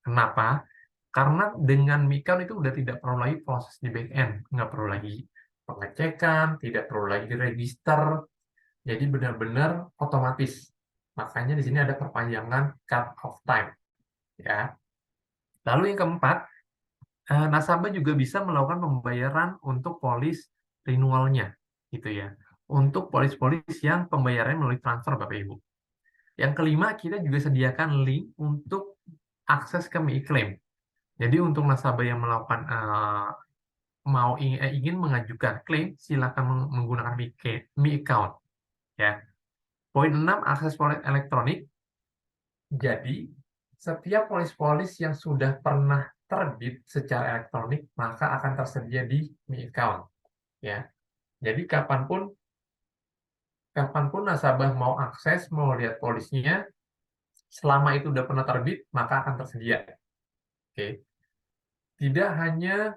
Kenapa? Karena dengan Micount itu udah tidak perlu lagi proses di back end, nggak perlu lagi pengecekan, tidak perlu lagi register, jadi benar-benar otomatis. Makanya di sini ada perpanjangan cut off time, ya. Lalu yang keempat, nasabah juga bisa melakukan pembayaran untuk polis renewalnya, gitu ya. Untuk polis-polis yang pembayarannya melalui transfer, Bapak Ibu. Yang kelima, kita juga sediakan link untuk akses ke MiClaim. Jadi untuk nasabah yang melakukan ingin mengajukan klaim, silakan menggunakan Mi Account. Ya. Poin 6, akses wallet elektronik. Jadi, setiap polis-polis yang sudah pernah terbit secara elektronik, maka akan tersedia di Mi Account. Ya. Jadi, kapanpun nasabah mau akses, mau lihat polisnya, selama itu sudah pernah terbit, maka akan tersedia. Oke. Tidak hanya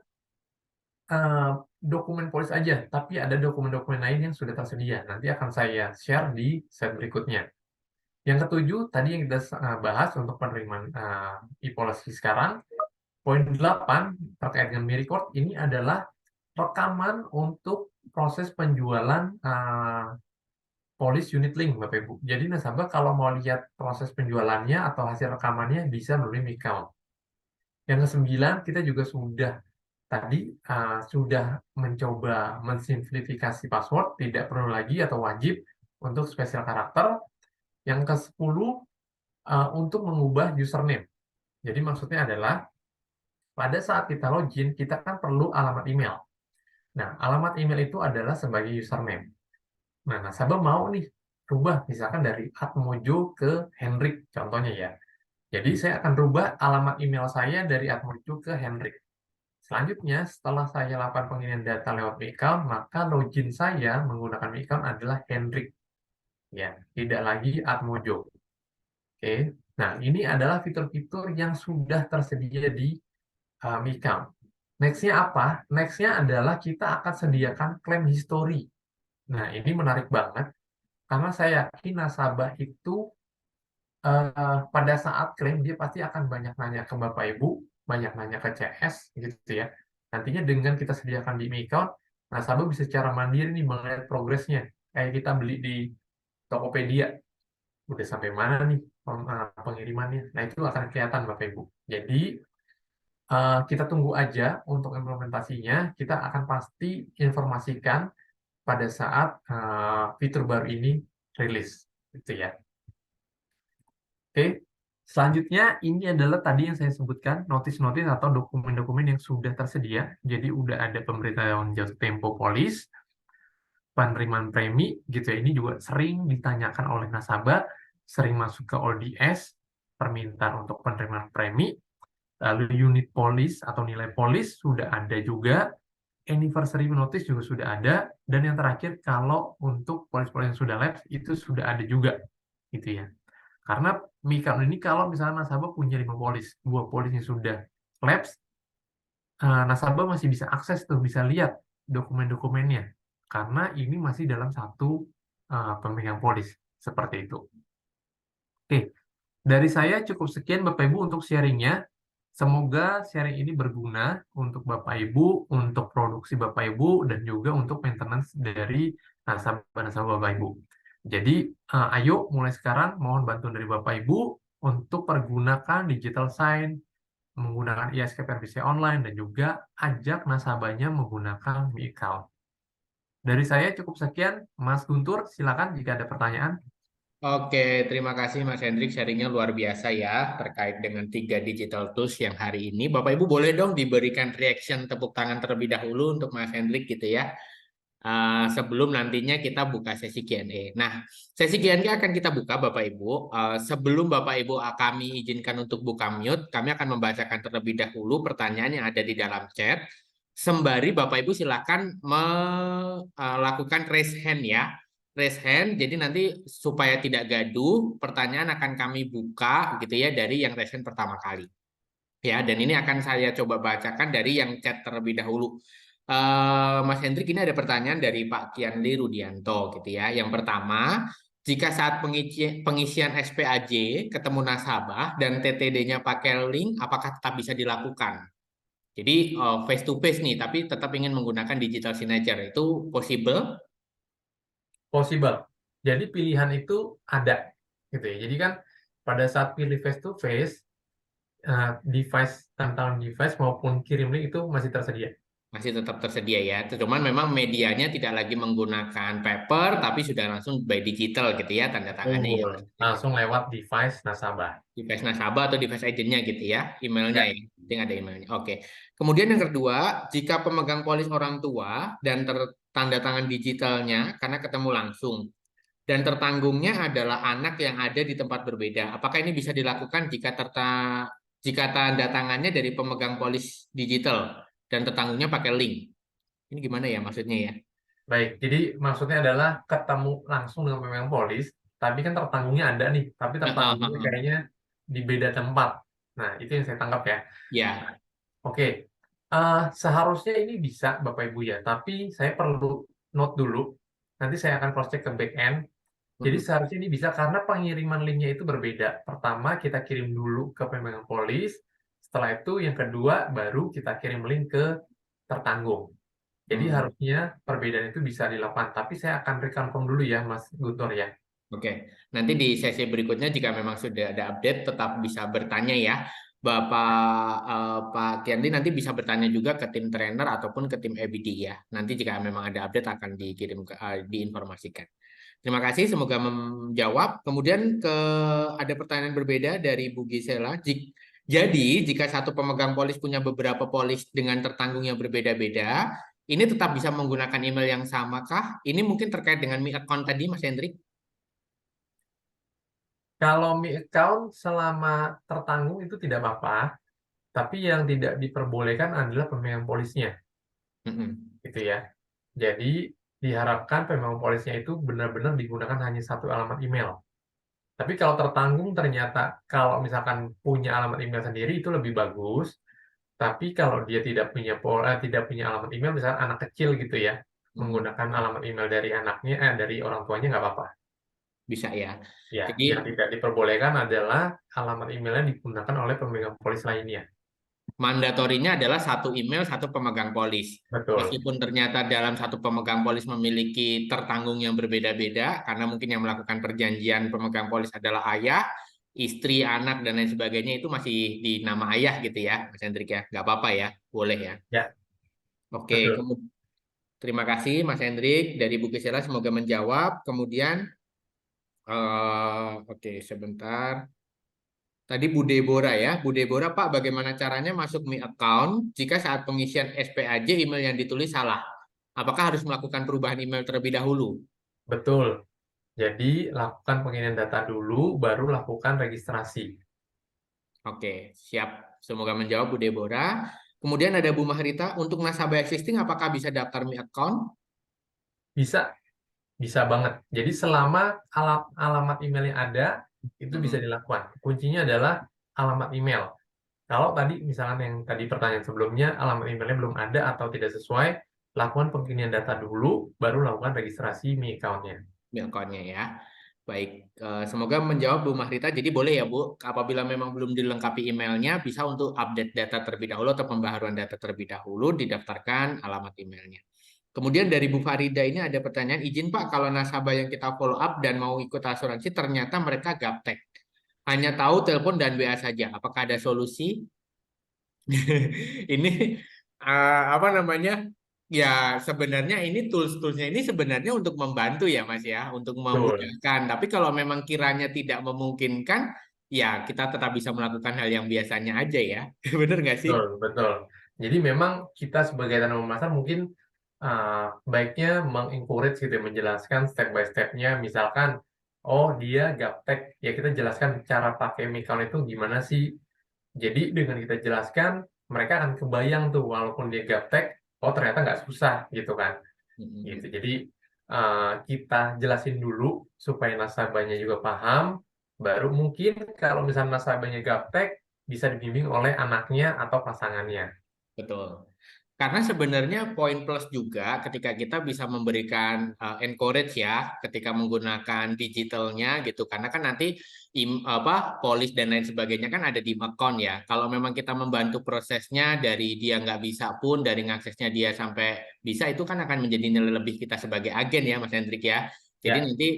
dokumen polis aja, tapi ada dokumen-dokumen lain yang sudah tersedia. Nanti akan saya share di slide berikutnya. Yang ketujuh, tadi yang kita bahas untuk penerimaan e-policy sekarang. Poin 8 terkait dengan Mi-Record, ini adalah rekaman untuk proses penjualan polis unit link, Bapak Ibu. Jadi nasabah kalau mau lihat proses penjualannya atau hasil rekamannya bisa melalui Mi-Count. Yang ke-9, kita juga tadi sudah mencoba mensimplifikasi password, tidak perlu lagi atau wajib untuk spesial karakter. Yang ke-10, untuk mengubah username. Jadi maksudnya adalah pada saat kita login, kita kan perlu alamat email. Nah, alamat email itu adalah sebagai username. Nah, nasabah mau nih rubah misalkan dari @mojo ke Hendrik contohnya ya. Jadi saya akan rubah alamat email saya dari @mojo ke Hendrik. Selanjutnya, setelah saya lakukan pengiriman data lewat Mi-Account, maka login saya menggunakan Mi-Account adalah Hendrik. Ya, tidak lagi @mojo. Oke. Nah, ini adalah fitur-fitur yang sudah tersedia di Mi-Account. Next-nya apa? Next-nya adalah kita akan sediakan klaim history. Nah, ini menarik banget karena saya yakin nasabah itu pada saat klaim dia pasti akan banyak nanya ke Bapak Ibu, banyak nanya ke CS gitu ya. Nantinya dengan kita sediakan di Mi-Account, nasabah bisa secara mandiri nih melihat progresnya. Kayak kita beli di Tokopedia, udah sampai mana nih pengirimannya. Nah, itu akan kelihatan Bapak Ibu. Jadi kita tunggu aja untuk implementasinya. Kita akan pasti informasikan pada saat fitur baru ini rilis, gitu ya. Oke, selanjutnya ini adalah tadi yang saya sebutkan notis-notis atau dokumen-dokumen yang sudah tersedia. Jadi udah ada pemberitahuan jatuh tempo polis, penerimaan premi, gitu ya. Ini juga sering ditanyakan oleh nasabah, sering masuk ke ODS, permintaan untuk penerimaan premi, lalu unit polis atau nilai polis sudah ada juga, anniversary notice juga sudah ada, dan yang terakhir kalau untuk polis-polis yang sudah lapse itu sudah ada juga, gitu ya. Karena Mi-Account ini kalau misalnya nasabah punya 5 polis, 2 polisnya sudah lapse, nasabah masih bisa akses tuh, bisa lihat dokumen-dokumennya. Karena ini masih dalam satu pemegang polis, seperti itu. Oke, dari saya cukup sekian Bapak Ibu untuk sharingnya. Semoga sharing ini berguna untuk Bapak Ibu, untuk produksi Bapak Ibu, dan juga untuk maintenance dari nasabah-nasabah Bapak Ibu. Jadi, ayo mulai sekarang mohon bantuan dari Bapak Ibu untuk pergunakan digital sign, menggunakan ISK PNBC online, dan juga ajak nasabahnya menggunakan Mi Account. Dari saya cukup sekian, Mas Guntur, silakan jika ada pertanyaan.
Oke, terima kasih Mas Hendrik, sharingnya luar biasa ya terkait dengan 3 digital tools yang hari ini. Bapak Ibu boleh dong diberikan reaction tepuk tangan terlebih dahulu untuk Mas Hendrik gitu ya. Sebelum nantinya kita buka sesi Q&A. Nah, sesi Q&A akan kita buka Bapak Ibu. Sebelum Bapak Ibu kami izinkan untuk buka mute, kami akan membacakan terlebih dahulu pertanyaan yang ada di dalam chat. Sembari Bapak Ibu silakan melakukan raise hand ya. Raise hand, jadi nanti supaya tidak gaduh, pertanyaan akan kami buka gitu ya dari yang raise hand pertama kali. Ya, dan ini akan saya coba bacakan dari yang chat terlebih dahulu. Mas Hendrik, ini ada pertanyaan dari Pak Kianli Rudianto gitu ya. Yang pertama, jika saat pengisian SPAJ ketemu nasabah dan TTD-nya pakai link, apakah tetap bisa dilakukan? Jadi face to face nih, tapi tetap ingin menggunakan digital signature. Itu possible?
Possible. Jadi pilihan itu ada, gitu ya. Jadi kan pada saat pilih face to face, device tentang device maupun kirim link itu masih tersedia.
Masih tetap tersedia ya. Cuman memang medianya tidak lagi menggunakan paper, tapi sudah langsung by digital gitu ya, tanda tangannya ya.
Betul. Langsung lewat device nasabah.
Device nasabah atau device agentnya gitu ya, emailnya
Ya.
ya. Penting ada emailnya. Oke. Kemudian yang kedua, jika pemegang polis orang tua dan tanda tangan digitalnya karena ketemu langsung dan tertanggungnya adalah anak yang ada di tempat berbeda, apakah ini bisa dilakukan jika tanda tangannya dari pemegang polis digital dan tertanggungnya pakai link? Ini gimana ya maksudnya ya?
Baik, jadi maksudnya adalah ketemu langsung dengan pemegang polis, tapi kan tertanggungnya ada nih, tapi tertanggungnya kayaknya di beda tempat. Nah, itu yang saya tangkap ya.
Ya,
Oke, seharusnya ini bisa Bapak Ibu ya, tapi saya perlu note dulu. Nanti saya akan cross check ke back end. Jadi seharusnya ini bisa karena pengiriman linknya itu berbeda. Pertama kita kirim dulu ke pemegang polis, setelah itu yang kedua baru kita kirim link ke tertanggung. Jadi
Hmm.
harusnya perbedaan itu bisa dilakukan, tapi saya akan reconfirm dulu ya Mas Guntur ya.
Oke, nanti di sesi berikutnya jika memang sudah ada update tetap bisa bertanya ya. Pak Kianli nanti bisa bertanya juga ke tim trainer ataupun ke tim EBD ya. Nanti jika memang ada update akan diinformasikan. Terima kasih, semoga menjawab. Kemudian ada pertanyaan berbeda dari Bu Gisela. Jadi, jika satu pemegang polis punya beberapa polis dengan tertanggung yang berbeda-beda, ini tetap bisa menggunakan email yang sama kah? Ini mungkin terkait dengan Mi account tadi, Mas Hendrik.
Kalau Mi account selama tertanggung itu tidak apa-apa, tapi yang tidak diperbolehkan adalah pemegang polisnya,
Mm-mm.
gitu ya. Jadi diharapkan pemegang polisnya itu benar-benar digunakan hanya satu alamat email. Tapi kalau tertanggung ternyata kalau misalkan punya alamat email sendiri itu lebih bagus. Tapi kalau dia tidak punya alamat email, misalkan anak kecil gitu ya,
Mm-mm.
menggunakan alamat email dari anaknya, dari orang tuanya nggak apa-apa.
Bisa ya.
Ya,
Jadi
yang tidak diperbolehkan adalah alamat emailnya digunakan oleh pemegang polis lainnya.
mandatorinya adalah satu email satu pemegang polis.
Betul.
Meskipun ternyata dalam satu pemegang polis memiliki tertanggung yang berbeda-beda, karena mungkin yang melakukan perjanjian pemegang polis adalah ayah, istri, anak, dan lain sebagainya itu masih di nama ayah gitu ya, Mas Hendrik ya. Nggak apa-apa ya, boleh ya.
Ya,
Oke,
betul.
terima kasih Mas Hendrik dari Bu Kisela, semoga menjawab. Kemudian, oke sebentar. Tadi Bu Deborah ya, Bu Deborah Pak, bagaimana caranya masuk Mi account jika saat pengisian SPAJ email yang ditulis salah? Apakah harus melakukan perubahan email terlebih dahulu?
Betul. Jadi, lakukan pengiriman data dulu, baru lakukan registrasi.
Oke, siap. Semoga menjawab Bu Deborah. Kemudian ada Bu Mahrita, untuk nasabah existing apakah bisa daftar Mi account?
Bisa, bisa banget. Jadi, selama alamat emailnya ada, itu bisa
Mm-mm.
dilakukan. Kuncinya adalah alamat email. Kalau tadi misalkan yang tadi pertanyaan sebelumnya alamat emailnya belum ada atau tidak sesuai, lakukan pengiriman data dulu, baru lakukan registrasi Mi account-nya.
Mi account-nya ya. Baik, semoga menjawab Bu Mahrita. Jadi boleh ya Bu, apabila memang belum dilengkapi emailnya, bisa untuk update data terlebih dahulu atau pembaharuan data terlebih dahulu, didaftarkan alamat emailnya. Kemudian dari Bu Farida ini ada pertanyaan, izin Pak, kalau nasabah yang kita follow up dan mau ikut asuransi, ternyata mereka gaptek. Hanya tahu telepon dan WA saja. Apakah ada solusi? Ini apa namanya? Ya sebenarnya ini tools-toolsnya ini sebenarnya untuk membantu ya Mas ya, untuk
Betul,
memudahkan. Tapi kalau memang kiranya tidak memungkinkan, ya kita tetap bisa melakukan hal yang biasanya aja ya. Bener nggak sih?
betul, betul. Jadi memang kita sebagai tanam pemasaran mungkin baiknya mengencourage gitu ya, menjelaskan step by step-nya. Misalkan, oh dia gaptek, ya kita jelaskan cara pakai Mikal itu gimana sih. Jadi dengan kita jelaskan, mereka akan kebayang tuh, walaupun dia gaptek, oh ternyata nggak susah gitu kan. Gitu. Jadi kita jelasin dulu supaya nasabahnya juga paham, baru mungkin kalau misalnya nasabahnya gaptek, bisa dibimbing oleh anaknya atau pasangannya.
Betul. Karena sebenarnya poin plus juga ketika kita bisa memberikan encourage ya ketika menggunakan digitalnya gitu. Karena kan nanti polis dan lain sebagainya kan ada di account ya. Kalau memang kita membantu prosesnya dari dia nggak bisa pun dari ngaksesnya dia sampai bisa itu kan akan menjadi nilai lebih kita sebagai agen ya Mas Hendrik ya. Jadi
Ya,
nanti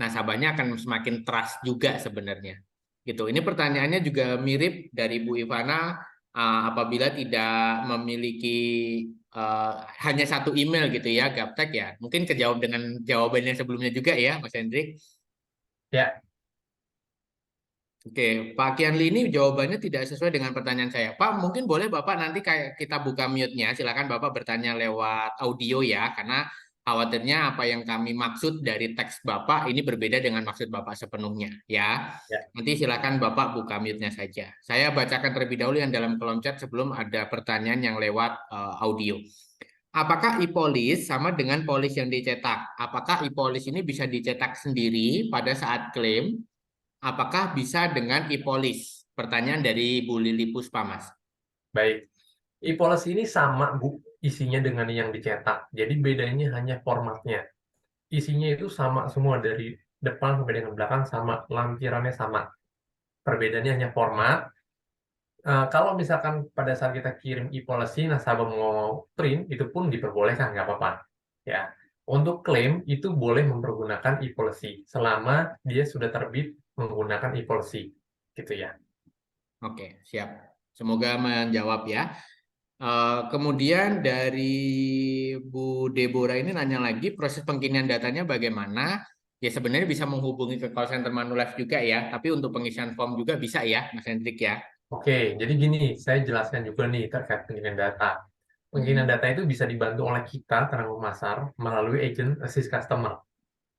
nasabahnya akan semakin trust juga sebenarnya. Gitu. Ini pertanyaannya juga mirip dari Bu Ivana apabila tidak memiliki uh, hanya satu email gitu ya, Gaptek ya. Mungkin kejawab dengan jawabannya sebelumnya juga ya, Mas Hendrik.
ya,
Oke, Pak Kianli ini jawabannya tidak sesuai dengan pertanyaan saya. Pak, mungkin boleh Bapak nanti kayak kita buka mute-nya. Silakan Bapak bertanya lewat audio ya, karena khawatirnya apa yang kami maksud dari teks Bapak ini berbeda dengan maksud Bapak sepenuhnya ya.
ya.
Nanti silakan Bapak buka mute-nya saja. Saya bacakan terlebih dahulu yang dalam kolom chat sebelum ada pertanyaan yang lewat audio. Apakah e-polis sama dengan polis yang dicetak? Apakah e-polis ini bisa dicetak sendiri pada saat klaim? Apakah bisa dengan e-polis? Pertanyaan dari Bu Lili Puspa, Mas.
Baik. E-policy ini sama, Bu, isinya dengan yang dicetak. Jadi bedanya hanya formatnya. Isinya itu sama semua dari depan sampai dengan belakang sama, lampirannya sama. Perbedaannya hanya format. Kalau misalkan pada saat kita kirim e-policy, nasabah mau print, itu pun diperbolehkan, nggak apa-apa. Ya, untuk klaim itu boleh mempergunakan e-policy selama dia sudah terbit menggunakan e-policy, gitu ya.
Oke, siap. Semoga menjawab ya. Kemudian dari Bu Deborah ini nanya lagi, proses pengkinian datanya bagaimana? Ya sebenarnya bisa menghubungi ke call center Manulife juga ya, tapi untuk pengisian form juga bisa ya, Mas Hendrik ya.
Oke, jadi gini, saya jelaskan juga nih terkait pengiriman data. Pengiriman
Mm-mm.
data itu bisa dibantu oleh kita, tenaga pemasar, melalui agent assist customer.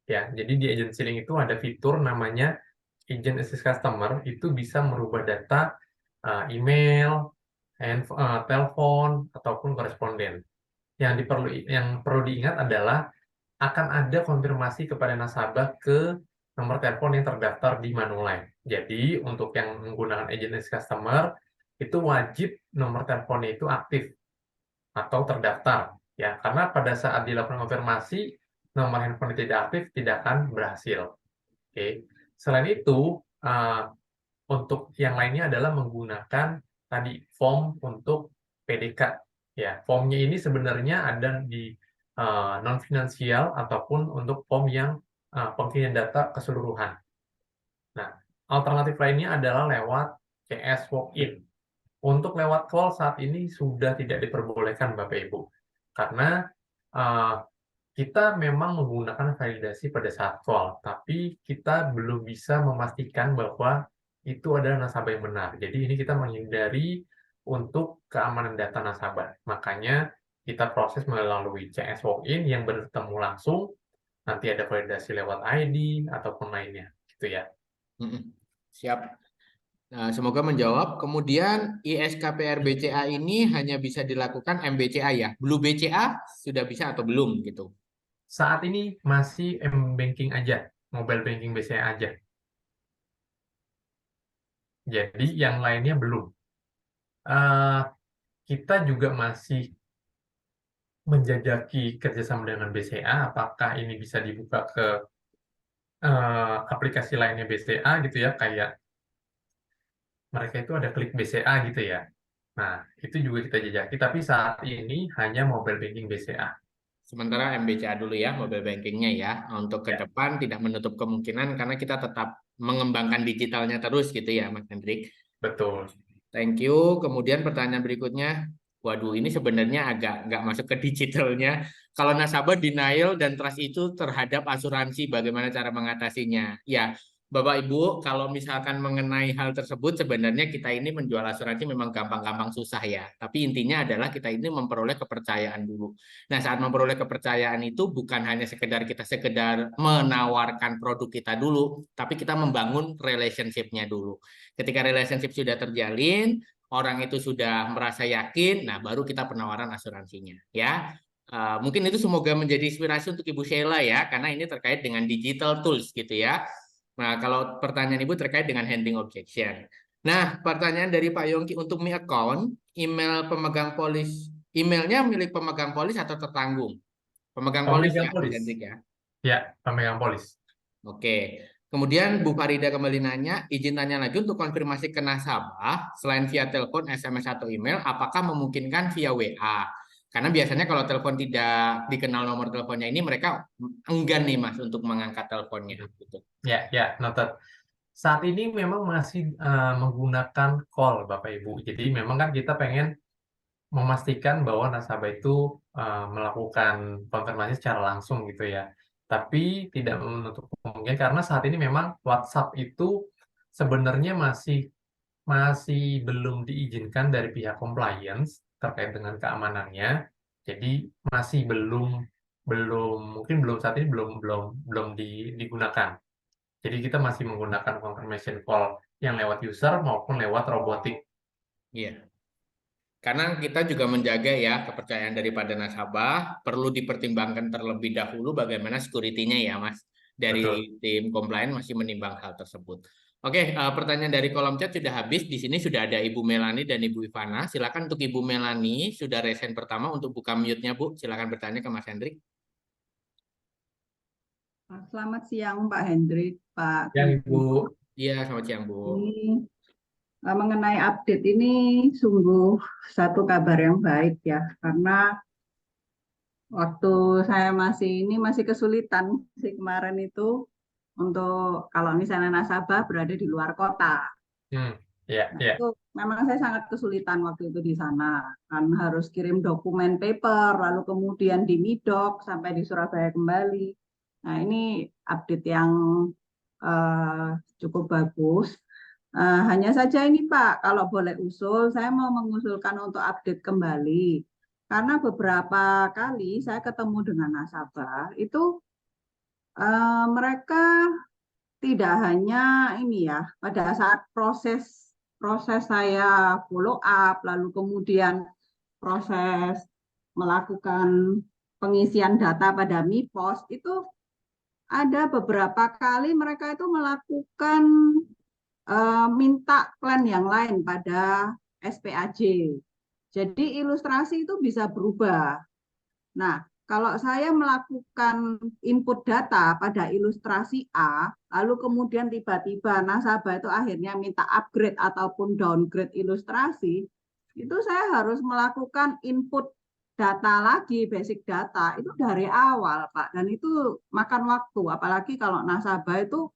Ya, jadi di agent Link itu ada fitur namanya agent assist customer, itu bisa merubah data email, telepon, ataupun koresponden. Yang perlu diingat adalah akan ada konfirmasi kepada nasabah ke nomor telepon yang terdaftar di Manulife. Jadi, untuk yang menggunakan agency customer, itu wajib nomor teleponnya itu aktif atau terdaftar. Ya, karena pada saat dilakukan konfirmasi, nomor handphone yang tidak aktif tidak akan berhasil. Oke. Selain itu, untuk yang lainnya adalah menggunakan tadi form untuk PDK. Ya, formnya ini sebenarnya ada di non finansial ataupun untuk form yang pengisian data keseluruhan. Nah, alternatif lainnya adalah lewat CS Walk-in. Untuk lewat call saat ini sudah tidak diperbolehkan Bapak Ibu. Karena uh, kita memang menggunakan validasi pada saat call, tapi kita belum bisa memastikan bahwa itu adalah nasabah yang benar. Jadi ini kita menghindari untuk keamanan data nasabah. Makanya kita proses melalui CS Walk-in yang bertemu langsung, nanti ada validasi lewat ID ataupun lainnya, gitu ya.
Mm-mm. Siap. Nah, semoga menjawab. Kemudian ISKPR BCA ini hanya bisa dilakukan MBCA ya. Blue BCA sudah bisa atau belum gitu.
Saat ini masih M-Banking aja, mobile banking BCA aja. Jadi yang lainnya belum. Eh, kita juga masih menjajaki kerjasama dengan BCA, apakah ini bisa dibuka ke aplikasi lainnya BCA gitu ya, kayak mereka itu ada klik BCA gitu ya. Nah, itu juga kita jajaki, tapi saat ini hanya mobile banking BCA.
Sementara MBCA dulu ya, mobile bankingnya ya. Untuk ke
Ya,
depan tidak menutup kemungkinan karena kita tetap mengembangkan digitalnya terus gitu ya, Mas Hendrik.
betul.
Thank you. Kemudian pertanyaan berikutnya, waduh ini sebenarnya agak nggak masuk ke digitalnya. Kalau nasabah denial dan trust itu terhadap asuransi, bagaimana cara mengatasinya? Ya, Bapak Ibu, kalau misalkan mengenai hal tersebut, sebenarnya kita ini menjual asuransi memang gampang-gampang susah ya. Tapi intinya adalah kita ini memperoleh kepercayaan dulu. Nah, saat memperoleh kepercayaan itu bukan hanya sekedar menawarkan produk kita dulu, tapi kita membangun relationship-nya dulu. Ketika relationship sudah terjalin, orang itu sudah merasa yakin, nah baru kita penawaran asuransinya, ya. Mungkin itu semoga menjadi inspirasi untuk Ibu Sheila ya, karena ini terkait dengan digital tools gitu ya. Nah, kalau pertanyaan Ibu terkait dengan handling objection. Nah, pertanyaan dari Pak Yongki untuk Mi account, email pemegang polis, emailnya milik pemegang polis atau tertanggung? Pemegang polis
Pemegang
ya, Mas
polis.
Hendrik ya.
Ya, pemegang polis.
Oke. Kemudian Bu Farida kembali nanya, izin tanya lagi untuk konfirmasi ke nasabah, selain via telepon, SMS atau email, apakah memungkinkan via WA? Karena biasanya kalau telepon tidak dikenal nomor teleponnya ini, mereka enggan nih Mas untuk mengangkat teleponnya. Gitu.
Ya, ya, noted. Saat ini memang masih menggunakan call, Bapak Ibu. Jadi memang kan kita pengen memastikan bahwa nasabah itu melakukan konfirmasi secara langsung gitu ya. Tapi tidak menutup kemungkinan karena saat ini memang WhatsApp itu sebenarnya masih masih belum diizinkan dari pihak compliance terkait dengan keamanannya. Jadi masih belum belum mungkin belum saat ini belum belum belum digunakan. Jadi kita masih menggunakan confirmation call yang lewat user maupun lewat robotik.
Iya. Karena kita juga menjaga ya kepercayaan daripada nasabah, perlu dipertimbangkan terlebih dahulu bagaimana security-nya ya Mas. Dari
Betul.
tim komplain masih menimbang hal tersebut. Oke, pertanyaan dari kolom chat sudah habis. Di sini sudah ada Ibu Melani dan Ibu Ivana. Silakan untuk Ibu Melani, sudah resen pertama untuk buka mute-nya Bu. Silakan bertanya ke Mas Hendrik.
Selamat siang Pak Hendrik, Pak
Yang
Guru.
Ibu.
Iya, selamat siang Bu.
Ini mengenai update ini sungguh satu kabar yang baik ya, karena waktu saya masih kesulitan sih kemarin itu untuk kalau misalnya nasabah berada di luar kota.
Ya,
Nah,
ya,
itu memang saya sangat kesulitan waktu itu di sana, kan harus kirim dokumen paper, lalu kemudian di Midok sampai di Surabaya kembali. Nah, ini update yang eh, cukup bagus. Hanya saja ini Pak, kalau boleh usul, saya mau mengusulkan untuk update kembali. Karena beberapa kali saya ketemu dengan nasabah, itu mereka tidak hanya ini ya, pada saat proses proses saya follow up, lalu kemudian proses melakukan pengisian data pada MiPos, itu ada beberapa kali mereka itu melakukan minta plan yang lain pada SPAJ. Jadi ilustrasi itu bisa berubah. Nah, kalau saya melakukan input data pada ilustrasi A, lalu kemudian tiba-tiba nasabah itu akhirnya minta upgrade ataupun downgrade ilustrasi, itu saya harus melakukan input data lagi, basic data, itu dari awal, Pak. Dan itu makan waktu, apalagi kalau nasabah itu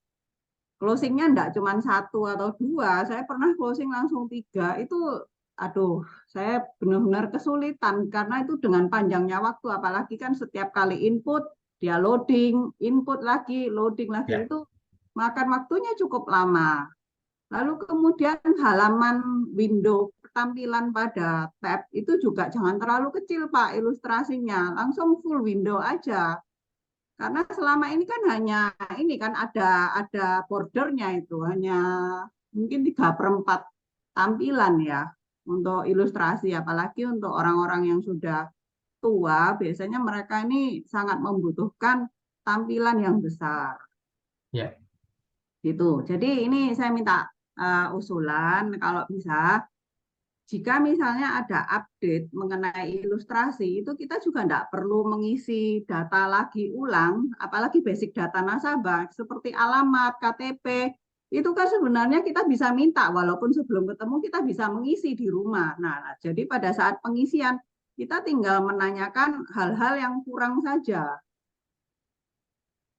closingnya enggak cuma satu atau dua, saya pernah closing langsung tiga, itu aduh, saya benar-benar kesulitan karena itu dengan panjangnya waktu, apalagi kan setiap kali input, dia loading, input lagi, loading lagi,
ya,
itu makan waktunya cukup lama. Lalu kemudian halaman window tampilan pada tab itu juga jangan terlalu kecil Pak ilustrasinya, langsung full window aja. Karena selama ini kan hanya ini kan ada bordernya itu hanya mungkin 3/4 tampilan ya untuk ilustrasi, apalagi untuk orang-orang yang sudah tua biasanya mereka ini sangat membutuhkan tampilan yang besar
ya.
gitu. Jadi ini saya minta usulan kalau bisa jika misalnya ada update mengenai ilustrasi, itu kita juga tidak perlu mengisi data lagi ulang, apalagi basic data nasabah, seperti alamat, KTP, itu kan sebenarnya kita bisa minta, walaupun sebelum ketemu kita bisa mengisi di rumah. Nah, jadi pada saat pengisian, kita tinggal menanyakan hal-hal yang kurang saja.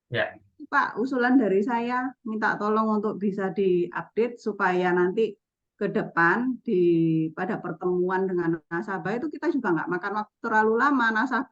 Ya,
Pak, usulan dari saya, minta tolong untuk bisa diupdate supaya nanti ke depan pada pertemuan dengan nasabah itu kita juga nggak makan waktu terlalu lama. Nasabah